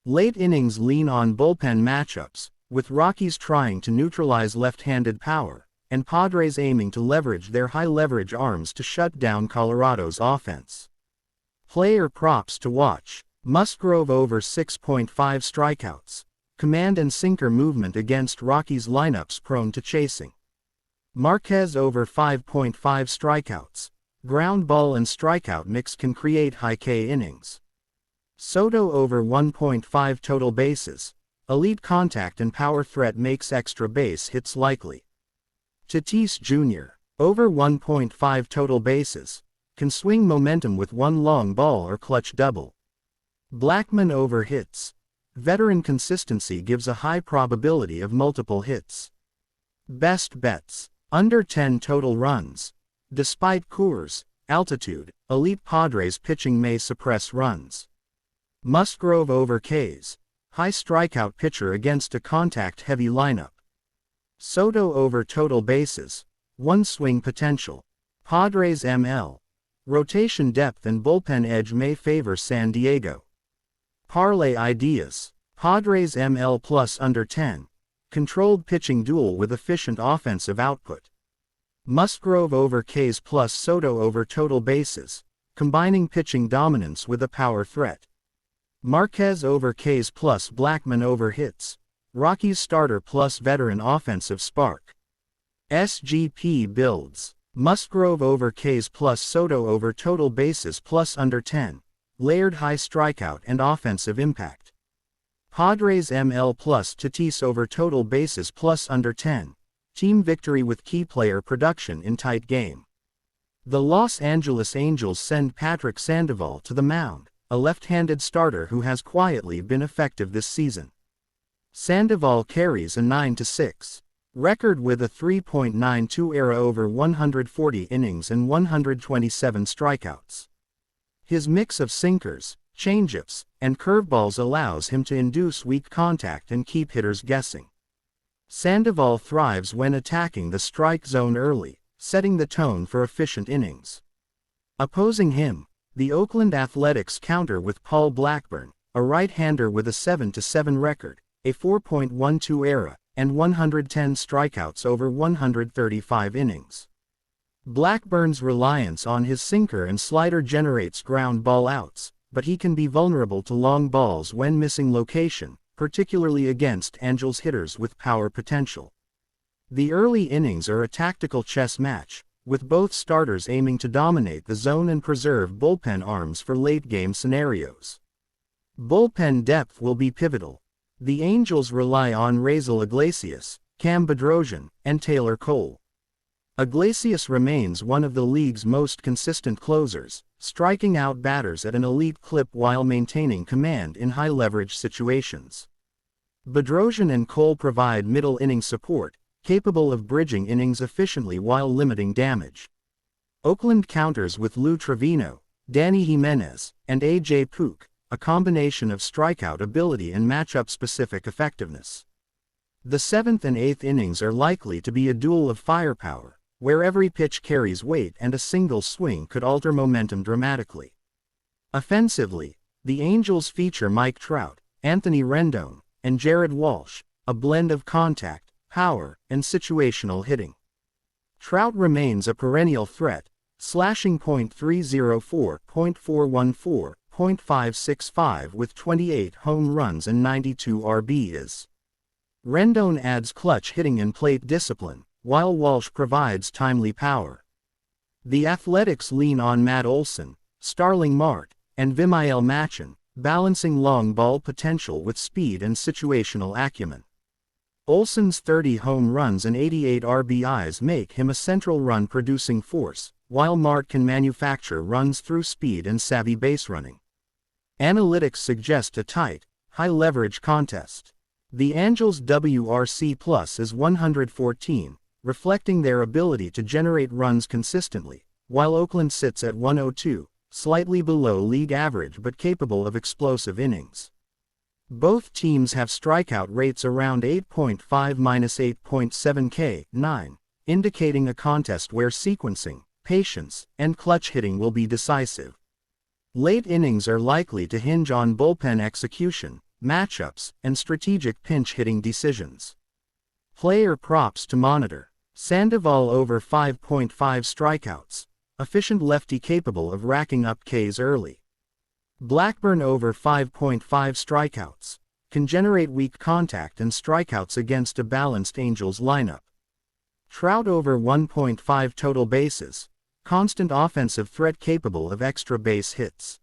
Late innings lean on bullpen matchups, with Rockies trying to neutralize left-handed power, and Padres aiming to leverage their high-leverage arms to shut down Colorado's offense. Player props to watch: Musgrove over 6.5 strikeouts, command and sinker movement against Rockies lineups prone to chasing. Marquez over 5.5 strikeouts, ground ball and strikeout mix can create high K innings. Soto over 1.5 total bases, elite contact and power threat makes extra base hits likely. Tatis Jr. over 1.5 total bases, can swing momentum with one long ball or clutch double. Blackmon over hits, veteran consistency gives a high probability of multiple hits. Best bets: under 10 total runs. Despite Coors' altitude, elite Padres pitching may suppress runs. Musgrove over Ks, high strikeout pitcher against a contact-heavy lineup. Soto over total bases, one swing potential. Padres ML, rotation depth and bullpen edge may favor San Diego. Parlay ideas: Padres ML plus under 10, controlled pitching duel with efficient offensive output. Musgrove over Ks plus Soto over total bases, combining pitching dominance with a power threat. Marquez over Ks plus Blackmon over hits, Rockies starter plus veteran offensive spark. SGP builds: Musgrove over Ks plus Soto over total bases plus under 10, layered high strikeout and offensive impact. Padres ML plus Tatis over total bases plus under 10, team victory with key player production in tight game. The Los Angeles Angels send Patrick Sandoval to the mound, a left-handed starter who has quietly been effective this season. Sandoval carries a 9-6 record with a 3.92 ERA over 140 innings and 127 strikeouts. His mix of sinkers, changeups, and curveballs allows him to induce weak contact and keep hitters guessing. Sandoval thrives when attacking the strike zone early, setting the tone for efficient innings. Opposing him, the Oakland Athletics counter with Paul Blackburn, a right-hander with a 7-7 record, a 4.12 ERA, and 110 strikeouts over 135 innings. Blackburn's reliance on his sinker and slider generates ground ball outs, but he can be vulnerable to long balls when missing location, particularly against Angels hitters with power potential. The early innings are a tactical chess match, with both starters aiming to dominate the zone and preserve bullpen arms for late-game scenarios. Bullpen depth will be pivotal. The Angels rely on Raisel Iglesias, Cam Bedrosian, and Taylor Cole. Iglesias remains one of the league's most consistent closers, striking out batters at an elite clip while maintaining command in high-leverage situations. Bedrosian and Cole provide middle-inning support, capable of bridging innings efficiently while limiting damage. Oakland counters with Lou Trevino, Danny Jimenez, and A.J. Puk, a combination of strikeout ability and matchup-specific effectiveness. The 7th and 8th innings are likely to be a duel of firepower, where every pitch carries weight and a single swing could alter momentum dramatically. Offensively, the Angels feature Mike Trout, Anthony Rendon, and Jared Walsh, a blend of contact, power, and situational hitting. Trout remains a perennial threat, slashing .304, .414, .565 with 28 home runs and 92 RBIs. Rendon adds clutch hitting and plate discipline, while Walsh provides timely power. The Athletics lean on Matt Olson, Starling Marte, and Vimael Machin, balancing long ball potential with speed and situational acumen. Olson's 30 home runs and 88 RBIs make him a central run-producing force, while Marte can manufacture runs through speed and savvy base running. Analytics suggest a tight, high-leverage contest. The Angels' WRC plus is 114, reflecting their ability to generate runs consistently, while Oakland sits at 102, slightly below league average but capable of explosive innings. Both teams have strikeout rates around 8.5–8.7 K/9, indicating a contest where sequencing, patience, and clutch hitting will be decisive. Late innings are likely to hinge on bullpen execution, matchups, and strategic pinch-hitting decisions. Player props to monitor. Sandoval over 5.5 strikeouts, efficient lefty capable of racking up Ks early. Blackburn over 5.5 strikeouts, can generate weak contact and strikeouts against a balanced Angels lineup. Trout over 1.5 total bases, constant offensive threat capable of extra base hits.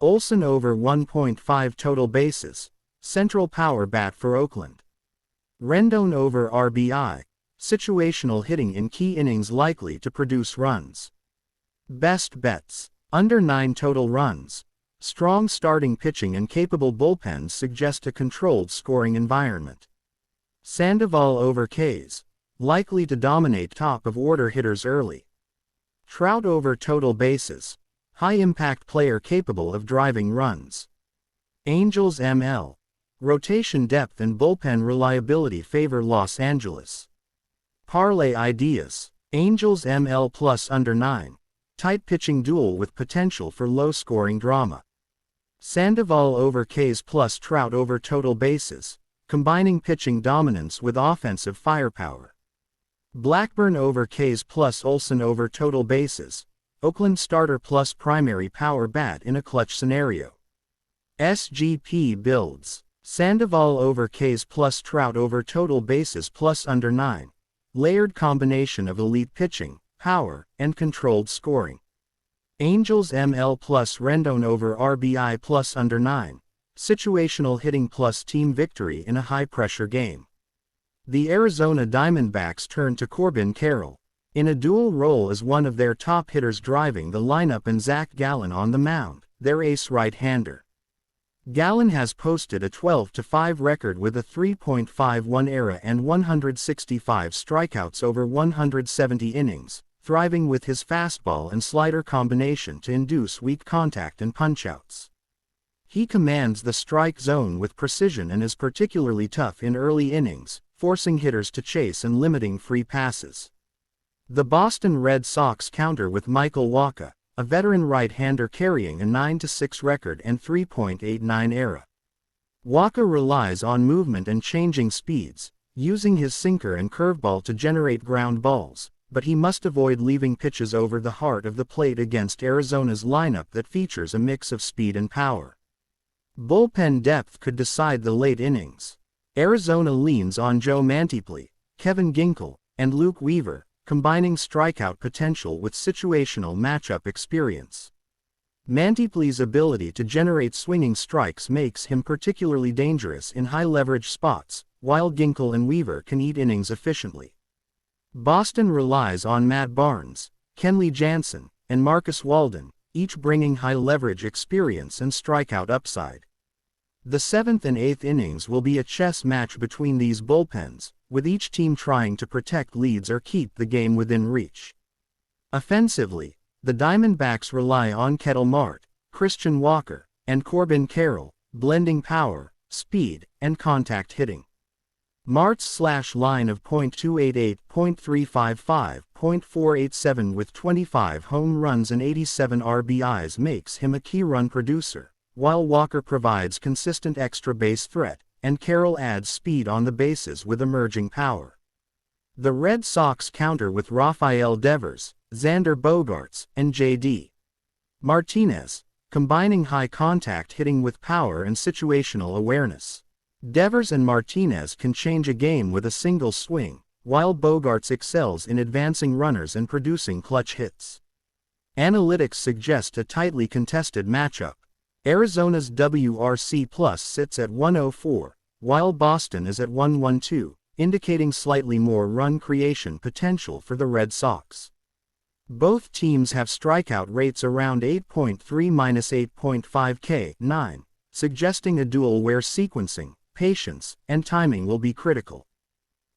Olson over 1.5 total bases, central power bat for Oakland. Rendon over RBI, situational hitting in key innings likely to produce runs. Best bets, under 9 total runs. Strong starting pitching and capable bullpens suggest a controlled scoring environment. Sandoval over Ks, likely to dominate top-of-order hitters early. Trout over total bases, high-impact player capable of driving runs. Angels ML, rotation depth and bullpen reliability favor Los Angeles. Parlay ideas, Angels ML plus under 9, tight pitching duel with potential for low-scoring drama. Sandoval over Ks plus Trout over total bases, combining pitching dominance with offensive firepower. Blackburn over Ks plus Olson over total bases, Oakland starter plus primary power bat in a clutch scenario. SGP builds, Sandoval over Ks plus Trout over total bases plus under 9, layered combination of elite pitching, power, and controlled scoring. Angels ML plus Rendon over RBI plus under 9, situational hitting plus team victory in a high-pressure game. The Arizona Diamondbacks turn to Corbin Carroll, in a dual role as one of their top hitters driving the lineup and Zach Gallen on the mound, their ace right-hander. Gallen has posted a 12-5 record with a 3.51 ERA and 165 strikeouts over 170 innings, thriving with his fastball and slider combination to induce weak contact and punch-outs. He commands the strike zone with precision and is particularly tough in early innings, forcing hitters to chase and limiting free passes. The Boston Red Sox counter with Michael Wacha, a veteran right-hander carrying a 9-6 record and 3.89 ERA. Wacha relies on movement and changing speeds, using his sinker and curveball to generate ground balls, but he must avoid leaving pitches over the heart of the plate against Arizona's lineup that features a mix of speed and power. Bullpen depth could decide the late innings. Arizona leans on Joe Mantiply, Kevin Ginkel, and Luke Weaver, combining strikeout potential with situational matchup experience. Mantiply's ability to generate swinging strikes makes him particularly dangerous in high-leverage spots, while Ginkel and Weaver can eat innings efficiently. Boston relies on Matt Barnes, Kenley Jansen, and Marcus Walden, each bringing high-leverage experience and strikeout upside. The 7th and 8th innings will be a chess match between these bullpens, with each team trying to protect leads or keep the game within reach. Offensively, the Diamondbacks rely on Kettle Marte, Christian Walker, and Corbin Carroll, blending power, speed, and contact hitting. Marte's slash line of .288, .355, .487 with 25 home runs and 87 RBIs makes him a key run producer, while Walker provides consistent extra base threat, and Carroll adds speed on the bases with emerging power. The Red Sox counter with Rafael Devers, Xander Bogaerts, and J.D. Martinez, combining high-contact hitting with power and situational awareness. Devers and Martinez can change a game with a single swing, while Bogaerts excels in advancing runners and producing clutch hits. Analytics suggest a tightly contested matchup. Arizona's WRC plus sits at 104, while Boston is at 112, indicating slightly more run creation potential for the Red Sox. Both teams have strikeout rates around 8.3-8.5 K/9, suggesting a duel where sequencing, patience, and timing will be critical.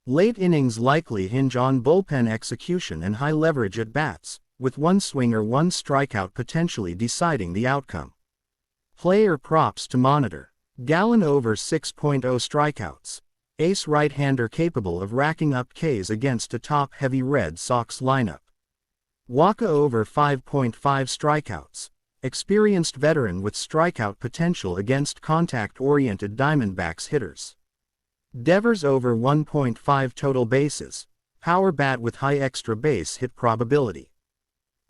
Late innings likely hinge on bullpen execution and high leverage at bats, with one swing or one strikeout potentially deciding the outcome. Player props to monitor. Gallen over 6.0 strikeouts. Ace right-hander capable of racking up Ks against a top-heavy Red Sox lineup. Waka over 5.5 strikeouts. Experienced veteran with strikeout potential against contact-oriented Diamondbacks hitters. Devers over 1.5 total bases. Power bat with high extra base hit probability.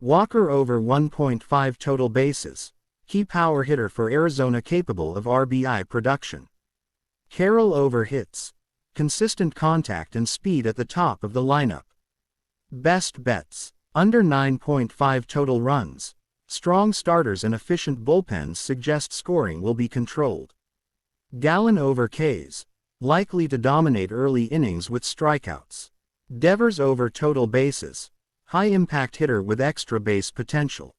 Walker over 1.5 total bases. Key power hitter for Arizona capable of RBI production. Carroll over hits. Consistent contact and speed at the top of the lineup. Best bets. Under 9.5 total runs. Strong starters and efficient bullpens suggest scoring will be controlled. Gallen over Ks. Likely to dominate early innings with strikeouts. Devers over total bases. High impact hitter with extra base potential.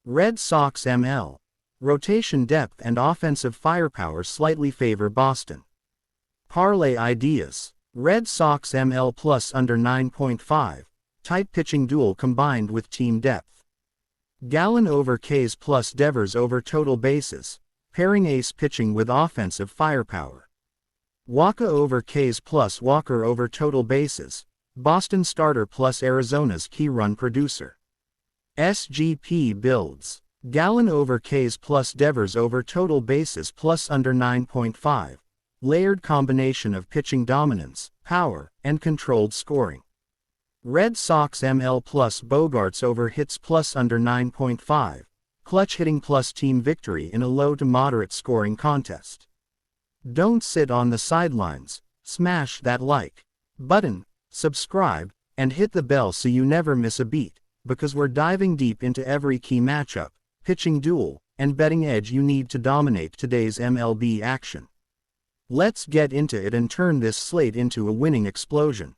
Red Sox ML. Rotation depth and offensive firepower slightly favor Boston. Parlay ideas. Red Sox ML plus under 9.5. Tight pitching duel combined with team depth. Gallen over Ks plus Devers over total bases, pairing ace pitching with offensive firepower. Waka over Ks plus Walker over total bases, Boston starter plus Arizona's key run producer. SGP builds. Gallen over Ks plus Devers over total bases plus under 9.5. Layered combination of pitching dominance, power, and controlled scoring. Red Sox ML plus Bogaerts over hits plus under 9.5. Clutch hitting plus team victory in a low to moderate scoring contest. Don't sit on the sidelines, smash that like button, subscribe, and hit the bell so you never miss a beat, because we're diving deep into every key matchup, pitching duel, and betting edge you need to dominate today's MLB action. Let's get into it and turn this slate into a winning explosion.